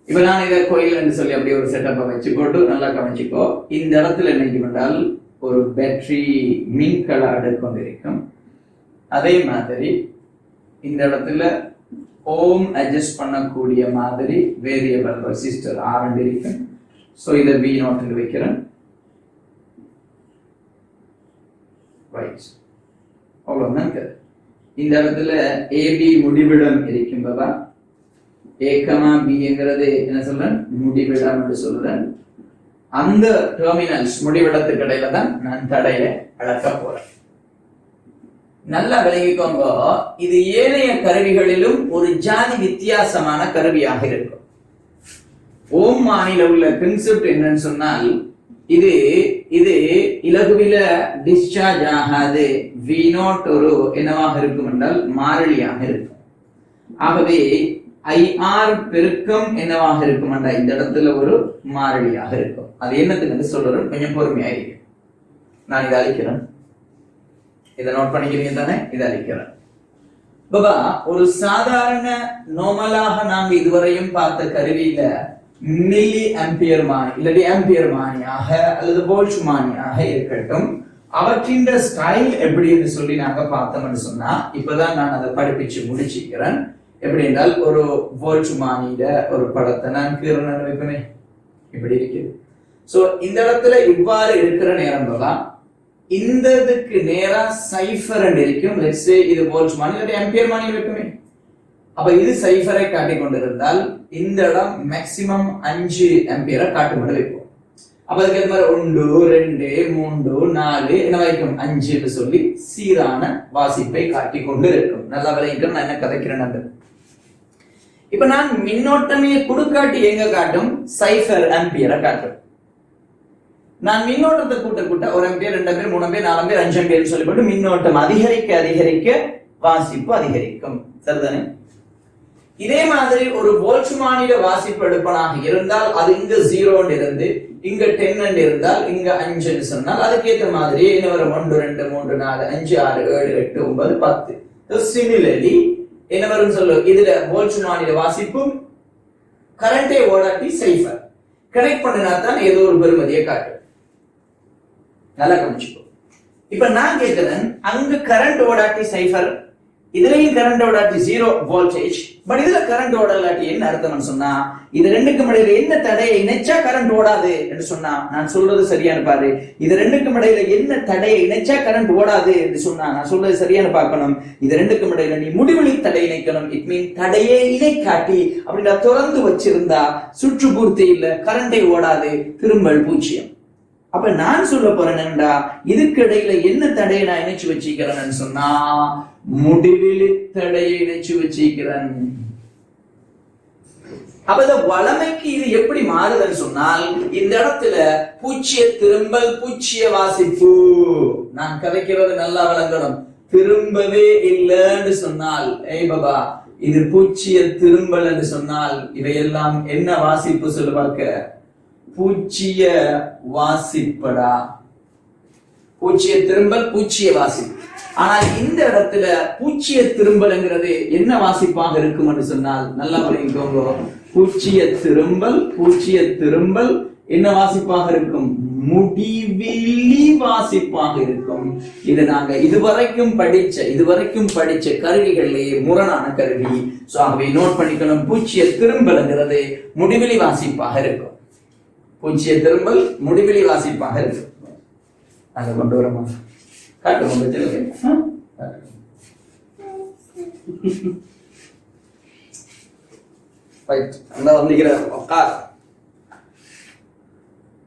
இப்ப நான் இதை கோயில் என்று சொல்லி அப்படி ஒரு செட்டப்பை வச்சு போட்டு நல்லா கவனிச்சுக்கோ. இந்த இடத்துல என்னைக்கு என்றால் ஒரு பேட்டரி மின்கல அடுக்கொண்டிருக்கும். அதே மாதிரி இந்த இடத்துல ஓம் அட்ஜஸ்ட் பண்ணக்கூடிய மாதிரி வேரியபிள் ரெசிஸ்டர் R இருக்கும். சோ இதை V0 வைக்கிறேன். ரைட், அவ்வளவுதான். இந்த இடத்துல AB முடிவிடம் இருக்கின்றதா, A, Bங்கிறது என்ன சொல்றேன், முடிவிடம் என்று சொல்றேன். அந்த டெர்மினல்ஸ் முடிவிடத்துக்கு இடையில தான் நான் தடைய அளக்க போறேன். நல்லா விளங்கிக்கோங்க. இது ஏனைய கருவிகளிலும் ஒரு ஜாதி வித்தியாசமான கருவியாக இருக்கும். ஓம் மானில உள்ள கான்செப்ட் என்னன்னு சொன்னால் இது இது இலகுவில டிஸ்சார்ஜ் ஆகாது. V0 ஒரு என்னவாக இருக்கும் என்றால் மாறிலியாக இருக்கும். ஆகவே IR பெருக்கம் என்னவாக இருக்கும் என்றால் இந்த இடத்துல ஒரு மாறிலியாக இருக்கும். அது என்னத்துக்கு சொல்றேன், கொஞ்சம் பொறுமையா இருக்கு. நான் இதை அழிக்கிறேன். இதை நோட் பண்ணிக்கிறீங்க தானே? இதை அழிக்கிறேன். பாபா, ஒரு சாதாரண நார்மலாக நாங்க இதுவரையும் பார்த்த கருவியில மில்லி ஆம்பியர் மானி இல்லாட்டி ஆம்பியர் மானியாக அல்லது வோல்ட் மானியாக இருக்கட்டும், அவற்றின் ஸ்டைல் எப்படி என்று சொல்லி நாங்க பார்த்தோம்னு சொன்னா இப்பதான் நான் அதை படிப்பிச்சு முடிச்சுக்கிறேன். எப்படி என்றால் ஒரு வோல்ட் மானியில ஒரு படத்தை நான் கீறன வைப்பேனே, இப்படி இருக்குது. சோ இந்த இடத்துல இவ்வாறு இருக்கிற நேரம் தான் இந்த இதுக்கு நேரா சைஃபர் இருக்கும். லெட்ஸ் சே இது வோல்ட் மானி இல்லாட்டி ஆம்பியர் மானி வைப்பேனே. அப்ப இது சைஃபரை காட்டிக் கொண்டிருந்தால் இந்த இடம் மேக்சிமம் 5 ஆம்பியரை காட்டும்படி வைப்போம். அப்ப அதுக்கு ஏற்ற மாதிரி 1 2 3 4 என்ன வைக்கும் 5 சொல்லி சீரான வாசிப்பை காட்டிக் கொண்டு இருக்கும். நல்லா விளைவிக்கும். நான் என்ன கதைக்கிறேன். இப்ப நான் மின்னோட்டமே கொடுக்காட்டி எங்க காட்டும், சைஃபர் ஆம்பியரை காட்டும். நான் மின்னோட்டத்தை கூட்ட 1 ampere 2 ampere 3 ampere 4 ampere 5 ampere சொல்லி போட்டு மின்னோட்டம் அதிகரிக்க அதிகரிக்க வாசிப்பு அதிகரிக்கும். சரிதானே? இதே மாதிரி ஒரு வோல்ட் மானிட வாசிப்பு எடுப்பனாக இருந்தால் அது இங்க 0 இருந்து இங்க 10 இருந்தால் இங்க 5 சொன்னால் அதுக்கேற்ற மாதிரி என்ன வரும், 1 2 3 4 5 6 7 8 9 10. சிமிலர்லி என்ன வரும் சொல்லு, இதுல வோல்ட் மானிட வாசிப்பும் கரண்டே ஓடாட்டி சைஃபர் கனெக்ட் பண்ணினா தான் ஏதோ ஒரு பெருமதியை காட்டும். நல்லா கவனிச்சுக்கோ. இப்ப நான் கேட்கிறேன், அங்க கரண்ட் ஓடாட்டி சைஃபர், இதுலயும் கரண்ட் ஓடாட்டி 0 வோல்டேஜ், பட் இதுல கரண்ட் ஓடலாட்டி என்ன அர்த்தம்னு சொன்னா இது ரெண்டுக்கும் இடையில என்ன தடையை இணைச்சா கரண்ட் ஓடாது என்று சொன்னா நான் சொல்றது சரியான பாரு. இது ரெண்டுக்கும் இடையில என்ன தடையை இணைச்சா கரண்ட் ஓடாது என்று சொன்னா நான் சொல்றது சரியான பார்க்கணும். இது ரெண்டுக்கும் இடையில நீ முடிவெளி தடை இணைக்கணும். இட் மீன் தடையே இணைக்காட்டி அப்படின்னா திறந்து வச்சிருந்தா சுற்று பூர்த்தி இல்ல, கரண்டே ஓடாது, திரும்பல் 0. அப்ப நான் சொல்ல போறேன் என்னடா, இதுக்கு இடையில என்ன தடையை நான் இணைச்சு வச்சிக்கிறேன்னு சொன்னா முடிவெளி தடையை இணைச்சு வச்சிக்கிறேன். அப்ப இந்த வளமைக்கு இது எப்படி மாறுதுன்னு சொன்னால் இந்த இடத்துல பூச்சிய திரும்பல் பூச்சிய வாசிப்பு. நான் கதைக்கிறது நல்லா விளங்கணும். திரும்பவே இல்லைன்னு சொன்னால் ஏய் பாபா இது பூச்சிய திரும்பல் என்று சொன்னால் இவையெல்லாம் என்ன வாசிப்பு சொல்லுவாக்க, பூச்சிய வாசிப்படா. பூச்சிய திரும்பல் பூச்சிய வாசிப்பு. ஆனால் இந்த இடத்துல பூச்சிய திரும்பல்ங்கிறது என்ன வாசிப்பாக இருக்கும் என்று சொன்னால் நல்லா புரிஞ்சுக்கோங்க. பூச்சிய திரும்பல் என்ன வாசிப்பாக இருக்கும்? முடிவிலி வாசிப்பாக இருக்கும். இது நாங்க இதுவரைக்கும் படிச்ச கருவிகளிலேயே முரணான கருவி. சோ ஆகவே நோட் பண்ணிக்கணும், பூச்சிய திரும்பல்ங்கிறது முடிவிலி வாசிப்பாக இருக்கும். பூச்சிய திரும்பல் முடிவிலி வாசிப்பாக இருக்கும். அங்க கொண்டு வரமா காட்டுவோம். அந்த வந்துக்கிற உட்கார்.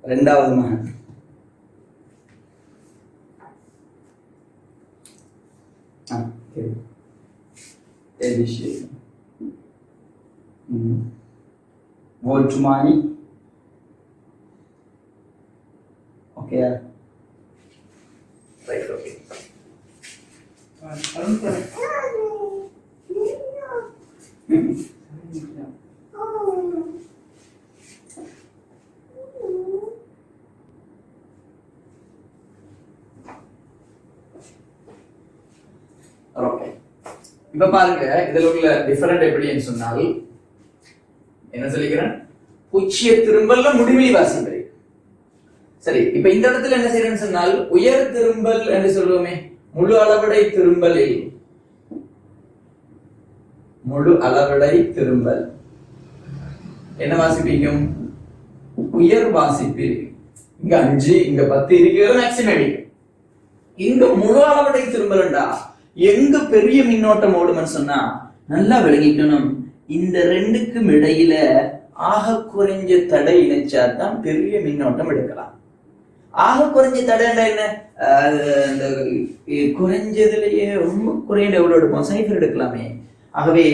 ரெண்டாவது மகன் Voltumani. Okay. Right, okay. இப்ப பாருங்க, இதுல உள்ள டிஃபரெண்ட் எப்படின்னு சொன்னால் என்ன சொல்லிக்கிறேன்? பூச்சிய திரும்பல்ல முடிவிலி வாசிப்பது. சரி, இப்ப இந்த இடத்துல என்ன செய்யறேன்னு சொன்னால் உயர் திரும்பல் என்று சொல்லுவோமே. முழு அளவடை திரும்பல் என்ன வாசிப்பீங்க? உயர் வாசிப்பு. இங்க 5 இங்க 10 இருக்கிறது மேக்ஸிமம். இங்க முழு அளவடை திரும்பல்டா எங்க பெரிய மின்னோட்டம் ஓடும்னு சொன்னா நல்லா விளங்கிக்கணும். இந்த ரெண்டுக்கும் இடையில ஆக குறைஞ்ச தடை இணைச்சாதான் பெரிய மின்னோட்டம் எடுக்கலாம். ஆக குறைஞ்ச தடைன்னா என்ன? இந்த குறைஞ்சதுலயே ரொம்ப குறைந்த எவ்வளவு எடுப்போம்? சைஃபர் எடுக்கலாமே. ஆகவே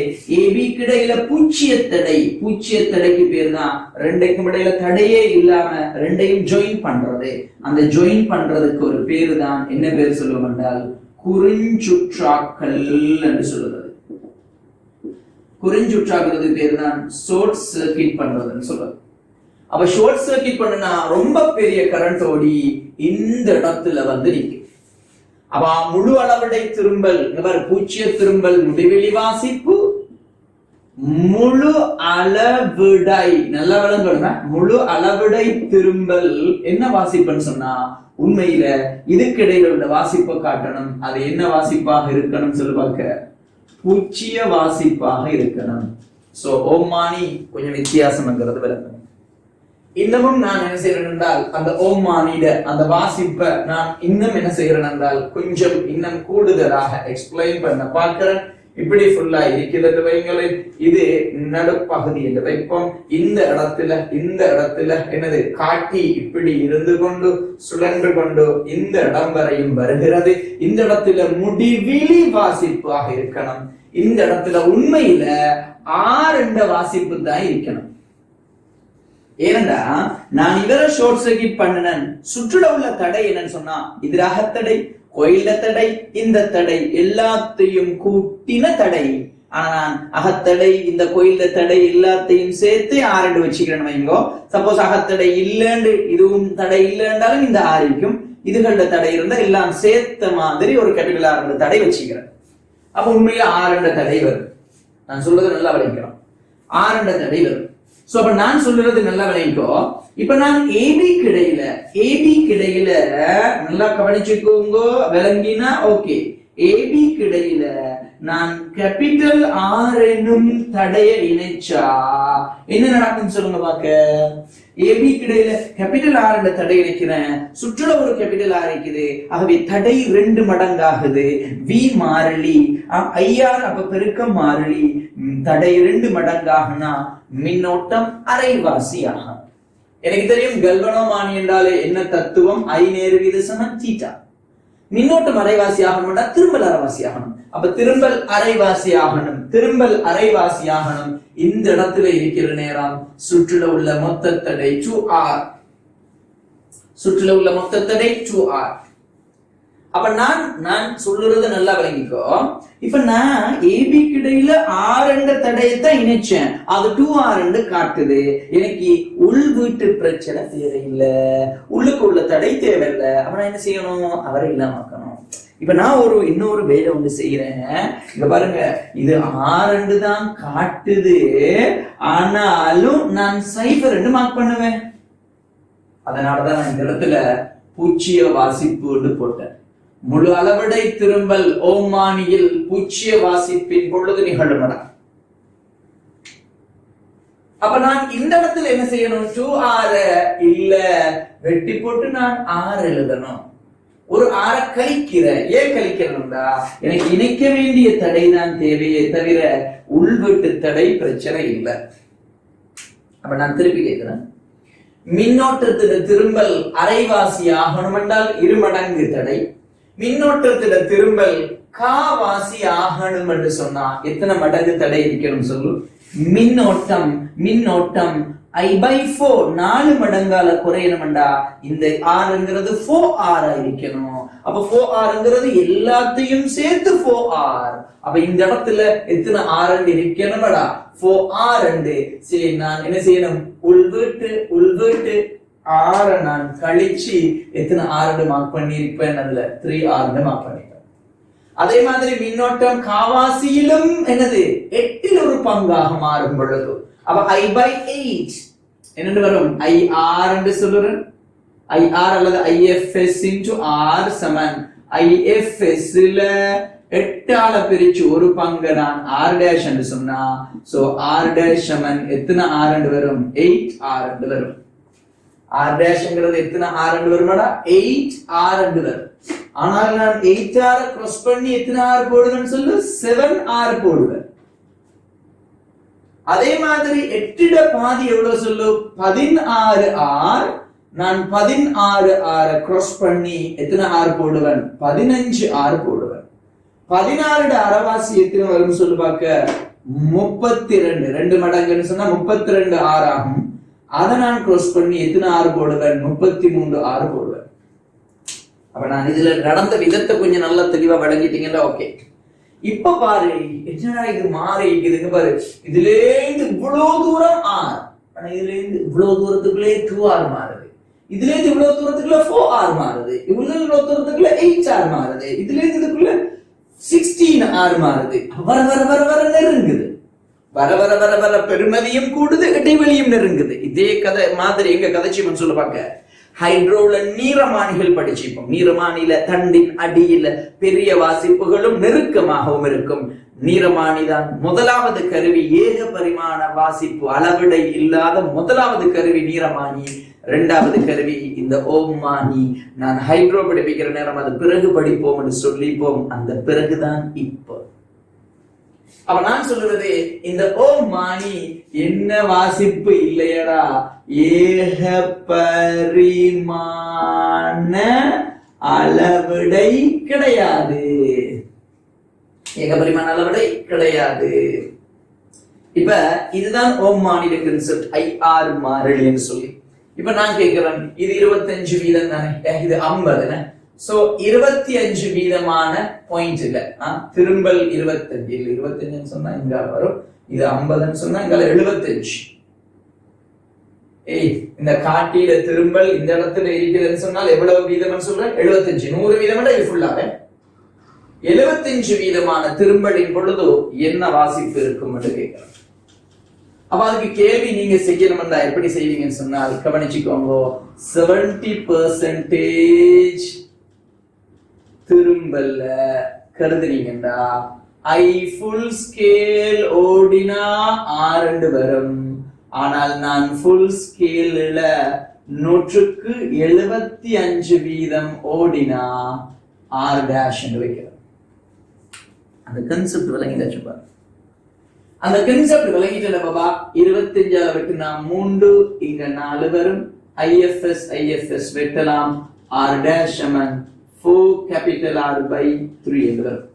ஏபி கிடையில பூச்சிய தடைக்கு பேர் தான் ரெண்டுக்கும் இடையில தடையே இல்லாம ரெண்டையும் ஜாயின் பண்றது. அந்த ஜாயின் பண்றதுக்கு ஒரு பேரு தான் என்ன பேர் சொல்லுவோம் என்றால் குறிஞ்சுற்றாக்கல் என்று சொல்றது. குறிஞ்சுற்றாக்குறது பேரு தான் ஷார்ட் சர்க்கிட் பண்றதுன்னு சொல்றது. அப்ப ஷார்ட் சர்க்கிட் பண்ணுனா ரொம்ப பெரிய கரண்ட் ஓடி இந்த இடத்துல வந்து நிற்கும். அப்ப முழு அளவடை திரும்பல், பூச்சிய திரும்பல் முடிவெளி வாசிப்பு, முழு அளவிடை நல்லா விளங்கணுங்க. முழு அளவிடை திரும்பல் என்ன வாசிப்புன்னு சொன்னா உண்மையில இதுக்கு இடையில உள்ள வாசிப்பை காட்டணும். அது என்ன வாசிப்பாக இருக்கணும் சொல்லுவாங்க? பூச்சிய வாசிப்பாக இருக்கணும். சோ ஓமானி கொஞ்சம் வித்தியாசம்ங்கிறது விளக்கணும். இன்னமும் நான் என்ன செய்யறேன் என்றால் அந்த ஓமானிட அந்த வாசிப்பை நான் இன்னும் என்ன செய்யறேன் என்றால் கொஞ்சம் இன்னும் கூடுதலாக எக்ஸ்பிளைன் பண்ண பார்க்கிறேன். இப்படி ஃபுல்லா இருக்கிறது வைங்களேன். இது நடுப்பகுதி என்று வைப்போம். இந்த இடத்துல என்னது காட்டி இப்படி இருந்து கொண்டு சுழன்று கொண்டு இந்த இடம் வரையும் வருகிறது. இந்த இடத்துல முடிவிலி வாசிப்பாக இருக்கணும். இந்த இடத்துல உண்மையில 6 வாசிப்பு தான் இருக்கணும். ஏனென்றா நான் இவரை ஷார்ட் சர்க்கிட் பண்ணினேன். சுற்றுல உள்ள தடை என்னன்னு சொன்னா இது அகத்தடை, கோயில தடை, இந்த தடை எல்லாத்தையும் கூட்டின தடை. ஆனா நான் அகத்தடை இந்த கோயில தடை எல்லாத்தையும் சேர்த்து 6 வச்சுக்கிறேன் வைங்கோ. சப்போஸ் அகத்தடை இல்லைன்னு இதுவும் தடை இல்லைன்றாலும் இந்த 6க்கும் இதுகள தடை இருந்தா எல்லாம் சேர்த்த மாதிரி ஒரு கேபிட்டல் 6 தடை வச்சுக்கிறேன். அப்ப உண்மையில 6 தடை வரும். நான் சொல்றது நல்லா விளைக்கிறோம். 6 தடை வரும். சோ அப்ப நான் சொல்றது நல்லா விளைக்கோ. இப்ப நான் ஏபி கிடையில நல்லா கவனிச்சுக்கோங்க. விளங்கினா ஓகே. ஏபி கிடையில நான் கேபிட்டல் 6 என்னும் தடைய இணைச்சா என்ன நடக்குன்னு சொல்லுங்க பாக்க. ஏபி கிடையில கேபிட்டல் 6 தடை இணைக்கிறேன். சுற்றுல ஒரு கேபிட்டல் 6 இருக்குது. ஆகவே தடை 2 மடங்காகுது. வி மாறிலி ஐஆர் அப்ப பெருக்கம் மாறிலி. தடை 2 மடங்காகுனா மின்னோட்டம் அரைவாசி ஆகும். எனக்கு தெரியும் கல்வனோமானி என்றாலே என்ன தத்துவம்? I நேர் விகித சமம் தீட்டா. மின்னோட்டம் அரைவாசி ஆகணும்னா திரும்பல் அரைவாசி ஆகணும். அப்ப திரும்பல் அரைவாசி ஆகணும். இந்த இடத்துல இருக்கிற நேரம் சுற்றுல உள்ள மொத்த தடை 2R. அப்ப நான் சொல்லுறது நல்லா விளங்கிக்கோ. இப்ப நான் ஏபி கிடையில R தடையத்தான் இணைச்சேன், அது 2R காட்டுது. எனக்கு உள் வீட்டு பிரச்சனை தேவையில்லை, உள்ளுக்கு உள்ள தடை தேவையில்லை. அப்ப நான் என்ன செய்யணும்? அவரை இல்லாமக்கணும். இப்ப நான் இன்னொரு வேலை ஒன்று செய்யறேன். இங்க பாருங்க, இது R தான் காட்டுது, ஆனாலும் நான் 0 மார்க் பண்ணுவேன். அதனாலதான் நான் இந்த இடத்துல பூச்சிய வாசிப்பு போட்டேன். முழு அளவடை திரும்பல் ஓமானியில் பூச்சிய வாசிப்பின் பொழுது நிகழுமடா. அப்ப நான் இந்த இடத்துல என்ன செய்யணும்? 2R இல்ல வெட்டி போட்டு நான் R எழுதணும். ஒரு R கழிக்கிறேன். ஏன் கழிக்கிறேன்டா, எனக்கு இணைக்க வேண்டிய தடை தான் தேவையே தவிர உள்வீட்டு தடை பிரச்சனை இல்லை. அப்ப நான் திருப்பி கேட்கிறேன், மின்னோட்டத்தில திரும்பல் அரைவாசி ஆகணும் என்றால் 2 மடங்கு தடை. மின்னோட்டத்தில திரும்பல் காவாசி ஆகணும் என்று சொன்னா எத்தனை மடங்கு தடை இருக்கணும் சொல்லு? மின்னோட்டம் I/4 4 மடங்கால குறையணும்டா. இந்த R 4R இருக்கணும். அப்ப 4R எல்லாத்தையும் சேர்த்து 4R. அப்ப இந்த இடத்துல எத்தனை R இருக்கணும்டா? 4R. சரி, நான் என்ன செய்யணும்? உள்வீட்டு R நான் கழிச்சு எத்தனை R மார்க் பண்ணிருப்பேன்? அதுல 3R மார்க் பண்ணிருப்பேன். அதே மாதிரி மின்னோட்டம் காவாசியிலும் என்னது 8 ஒரு பங்காக மாறும் பொழுது அப்ப I/8 என்ன வரும்? IR என்று சொல்லுறேன். IR அல்லது IFS into R சமன் IFS ல 8 பிரிச்சு ஒரு பங்கு நான் R' என்று சொன்னா, சோ R' சமன் எத்தனை R வரும்? 8R வரும். R' எத்தனை R வருமாடா? 8R வரும். ஆனால் நான் 8R கிராஸ் பண்ணி எத்தனை R போடுவேன்னு சொல்லு? 7R போடுவேன். அதே மாதிரி 8 பாதி எவ்வளவு சொல்லு? 16R. நான் 16R கிராஸ் பண்ணி எத்தனை R போடுவேன்? 15R போடுவேன். 16 அரைவாசி எத்தனை வரும் சொல்லு பாக்க? 32. 2 மடங்குன்னு சொன்னா 32R ஆகும். அதை நான் கிராஸ் பண்ணி எத்தனை R போடுவேன்? 33R போடுவேன். அப்ப நான் இதுல நடந்த விதத்தை கொஞ்சம் நல்லா தெளிவா வழங்கிட்டீங்கன்னா ஓகே. இப்ப பாரு, என்னடா இது மாறி இருக்குதுங்க பாரு. இதுல இருந்து இவ்வளவு தூரம் R, ஆனா இதுல இருந்து இவ்வளவு தூரத்துக்குள்ளே 2R மாறுது. இதுல இருந்து இவ்வளவு தூரத்துக்குள்ள 4R மாறுது. இவ்வளவு தூரத்துக்குள்ள 8R மாறுது. இதுல இருந்து இதுக்குள்ள 16R மாறுது. வர வர வர வர நெருங்குது. வர வர வர வர பெருமதியும் கூடுது, இடைவெளியும் நெருங்குது. இதே கதை மாதிரி எங்க கதைச்சிமன் சொல்ல பாக்க, ஹைட்ரோல நீரமானிகள் படிச்சிப்போம். நீரமானில தண்டின் அடியில பெரிய வாசிப்புகளும் நெருக்கமாகவும் இருக்கும். நீரமானிதான் முதலாவது கருவி. ஏக பரிமாண வாசிப்பு அளவிடை இல்லாத முதலாவது கருவி நீரமானி. இரண்டாவது கருவி இந்த ஓம்மானி. நான் ஹைட்ரோ படிப்பிக்கிற நேரம் அது பிறகு படிப்போம் என்று சொல்லிப்போம். அந்த பிறகுதான் இப்போ. அப்ப நான் சொல்றது, இந்த ஓம்மானி என்ன வாசிப்பு இல்லையடா, ஏக பரிமாண அளவிடை கிடையாது. ஏக பரிமாண அளவிடை கிடையாது. இப்ப இதுதான் ஓம்மானிட கான்செப்ட், IR மாறிலின்னு சொல்லி. இப்ப நான் கேட்கிறேன், இது 25% தானே, இது 50. சோ 25 வீதமான பாயிண்ட் இல்ல, திரும்பல் 25. 25 சொன்னா இங்க வரும், இது 50 சொன்னா இங்க 75. இந்த காட்டியில திரும்பல் இந்த இடத்துல இருக்கிறதுன்னு சொன்னால் எவ்வளவு வீதம் சொல்றேன்? 75. 100 வீதம் இது ஃபுல்லாவே 75 வீதமான திரும்பலின் பொழுது என்ன வாசிப்பு இருக்கும் என்று கேட்கிறேன். அப்ப அதுக்கு கேள்வி நீங்க செய்யணும்னா எப்படி செய்வீங்கன்னு சொன்னால் கவனிச்சுக்கோங்க. 70% திரும்பல்ல கருதுறீங்கடா, I ஃபுல் ஸ்கேல் ஓடினா R வரும். ஆனால் நான் ஃபுல் ஸ்கேல்ல 175 வீதம் ஓடினா R' என்று வைக்கிறேன். அந்த கான்செப்ட் விளங்கிட்டாச்சு பாரு. அந்த கான்செப்ட் விளங்கிட்டல பாபா. 25 வெட்டினா 3, இங்க 4 வரும். IFS வெட்டலாம். R' சமன் 4R/3 என்று வரும்.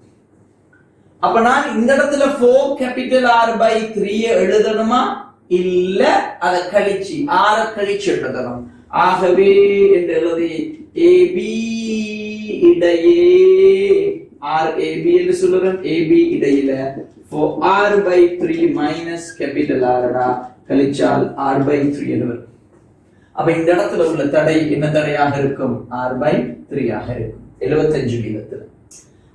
அப்ப நான் இந்த இடத்துல 4R/3 எழுதணுமா? இல்ல, அதை கழிச்சு R கழிச்சு எழுதணும். ஆகவே என்று எழுதி AB இடையே RAB என்று சொல்றோம். AB இடையில for R/3 minus capital R கழிச்சால் R/3 என்று வரும். அப்ப இந்த இடத்துல உள்ள தடை என்ன தடையாக இருக்கும்? R/3 ஆக இருக்கும் 75 வீதத்துல.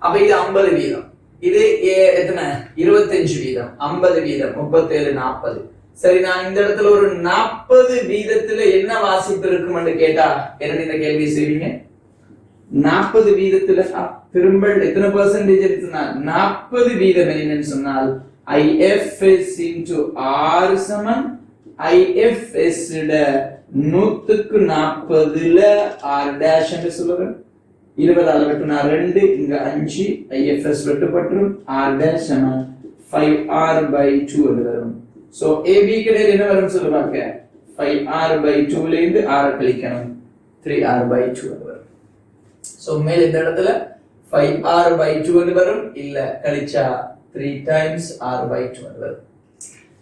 அப்ப இது 50 வீதம், இது எத்தனை? 25 வீதம், 50 வீதம், 37, 40. சரி, நான் இந்த இடத்துல ஒரு 40 வீதத்துல என்ன வாசிப்பு இருக்கும்னு கேட்டா என்ன இந்த கேள்வி செய்வீங்க? 40 வீதத்துல திரும்ப எத்தனை பெர்சன்டேஜ் இருக்குன்னா 40 வீதம் என்னன்னு சொன்னால் IFS into R சமன் IFS ட 140ல R dash என்று சொல்லுறேன். 20 வெட்டுனா 2, இங்க 5, IFS வெட்டுப்பட்டுரும். R dash சமன் 5R/2 என்று வரும். சோ AB கிடையாது என்ன வரும் சொல்லுவாங்க? 5R/2 ல இருந்து R கழிக்கணும், 3R/2 என்று வரும். சோ மேல இந்த இடத்துல 5R/2 என்று வரும், இல்ல கழிச்சா 3 times R/2 என்று வரும்.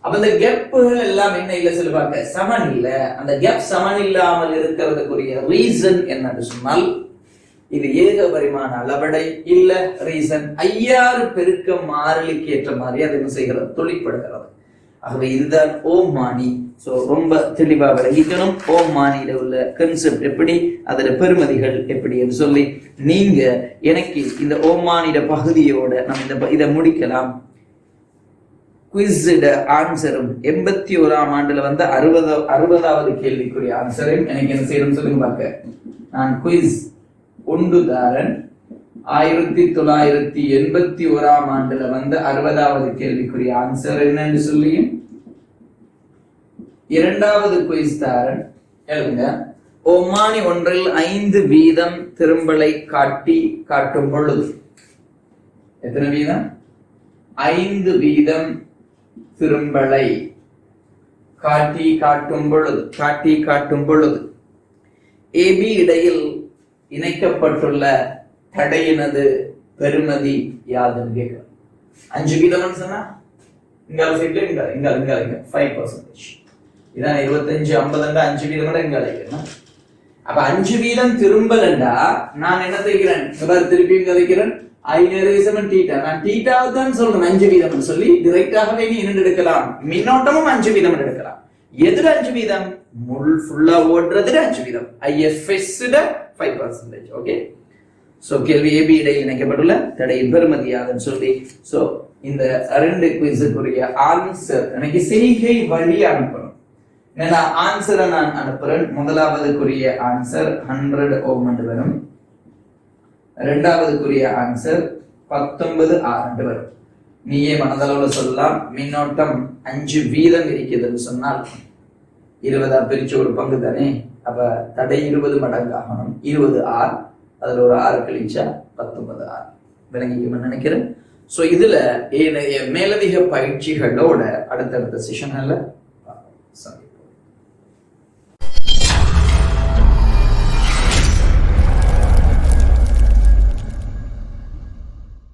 அப்ப இந்த கேப்கள் எல்லாம் என்ன இல்ல சொல்லுவாங்க? சமன் இல்ல. அந்த கேப் சமன் இல்லாமல் இருக்கிறதுக்குரிய ரீசன் என்னன்னு சொன்னால் இது ஏக பரிமாண அளவடை இல்ல. ரீசன் 5 பெருக்க மாறிலிக்கு ஏற்ற மாதிரி அது என்ன செய்கிறது? தொழிற்படுகிறது. ஆகவே இதுதான் ஓமானி. சோ ரொம்ப தெளிவா விளங்கிக்கணும் ஓமானியில உள்ள கான்செப்ட் எப்படி, அதுல பெருமதிகள் எப்படி என்று சொல்லி நீங்க எனக்கு இந்த ஓமானிட பகுதியோட நம்ம இதை முடிக்கலாம். குவிஸோட ஆன்சரும் 81ஆம் ஆண்டுல வந்து 60வது கேள்விக்குரிய ஆன்சரையும் எனக்கு என்ன செய்யணும் சொல்லுங்க பார்க்க. நான் குவிஸ் 1 தாரன் 1981ஆம் ஆண்டுல வந்து 60வது கேள்விக்குரிய ஆன்சர் என்னன்னு சொல்லியும் 2வது குவிஸ் தாரன் எழுதுங்க. ஓமானி ஒன்றில் 5 வீதம் திரும்பலை காட்டும் பொழுது எத்தனை வீதம்? 5 வீதம் திரும்பலை காட்டும் பொழுது AB இடையில் இணைக்கப்பட்டுள்ள தடையினது பெருமதி யாதுன்னு கேட்கிறோம். 5 வீதம் சொன்னா இங்க 5%. இதான் 25, 50 5 வீதம் இங்க அழைக்கிறேன். அப்ப 5 வீதம் திரும்பலண்டா நான் என்ன செய்கிறேன்? திருப்பியும் கதைக்கிறேன். நான் தீட்டாவை தான் சொல்றேன் 5 வீதம் சொல்லி டைரக்டாகவே நீ என்ன எடுக்கலாம்? மின்னோட்டமும் 5 வீதம் எடுக்கலாம். எதுல 5 வீதம்? முள் ஃபுல்லா ஓடுறதுல 5 வீதம். IFS 5%. ஓகே. சோ கேள்வி AB இடையில் இணைக்கப்பட்டுள்ள தடையின் பெருமதி யாதுன்னு சொல்லி சோ இந்த 2 குவிஸுக்குரிய ஆன்சர் எனக்கு செய்கை வழி அனுப்பணும். நான் ஆன்சரை நான் அனுப்புறேன். முதலாவதுக்குரிய ஆன்சர் 100 ஓம் என்று வரும். 2வதுக்குரிய ஆன்சர் 19R வரும். நீயே மனதளவுல சொல்லலாம். மின்னோட்டம் 5 வீதம் இருக்குதுன்னு சொன்னால் 20 பிரிச்சு ஒரு பங்கு தானே. அப்ப தடை 20 மடங்கு ஆகணும். 20R, அதுல ஒரு 6 கழிச்சா 19R. விளங்கிக்கும்னு நினைக்கிறேன். சோ இதுல மேலதிக பயிற்சிகளோட அடுத்தடுத்த செஷன்ல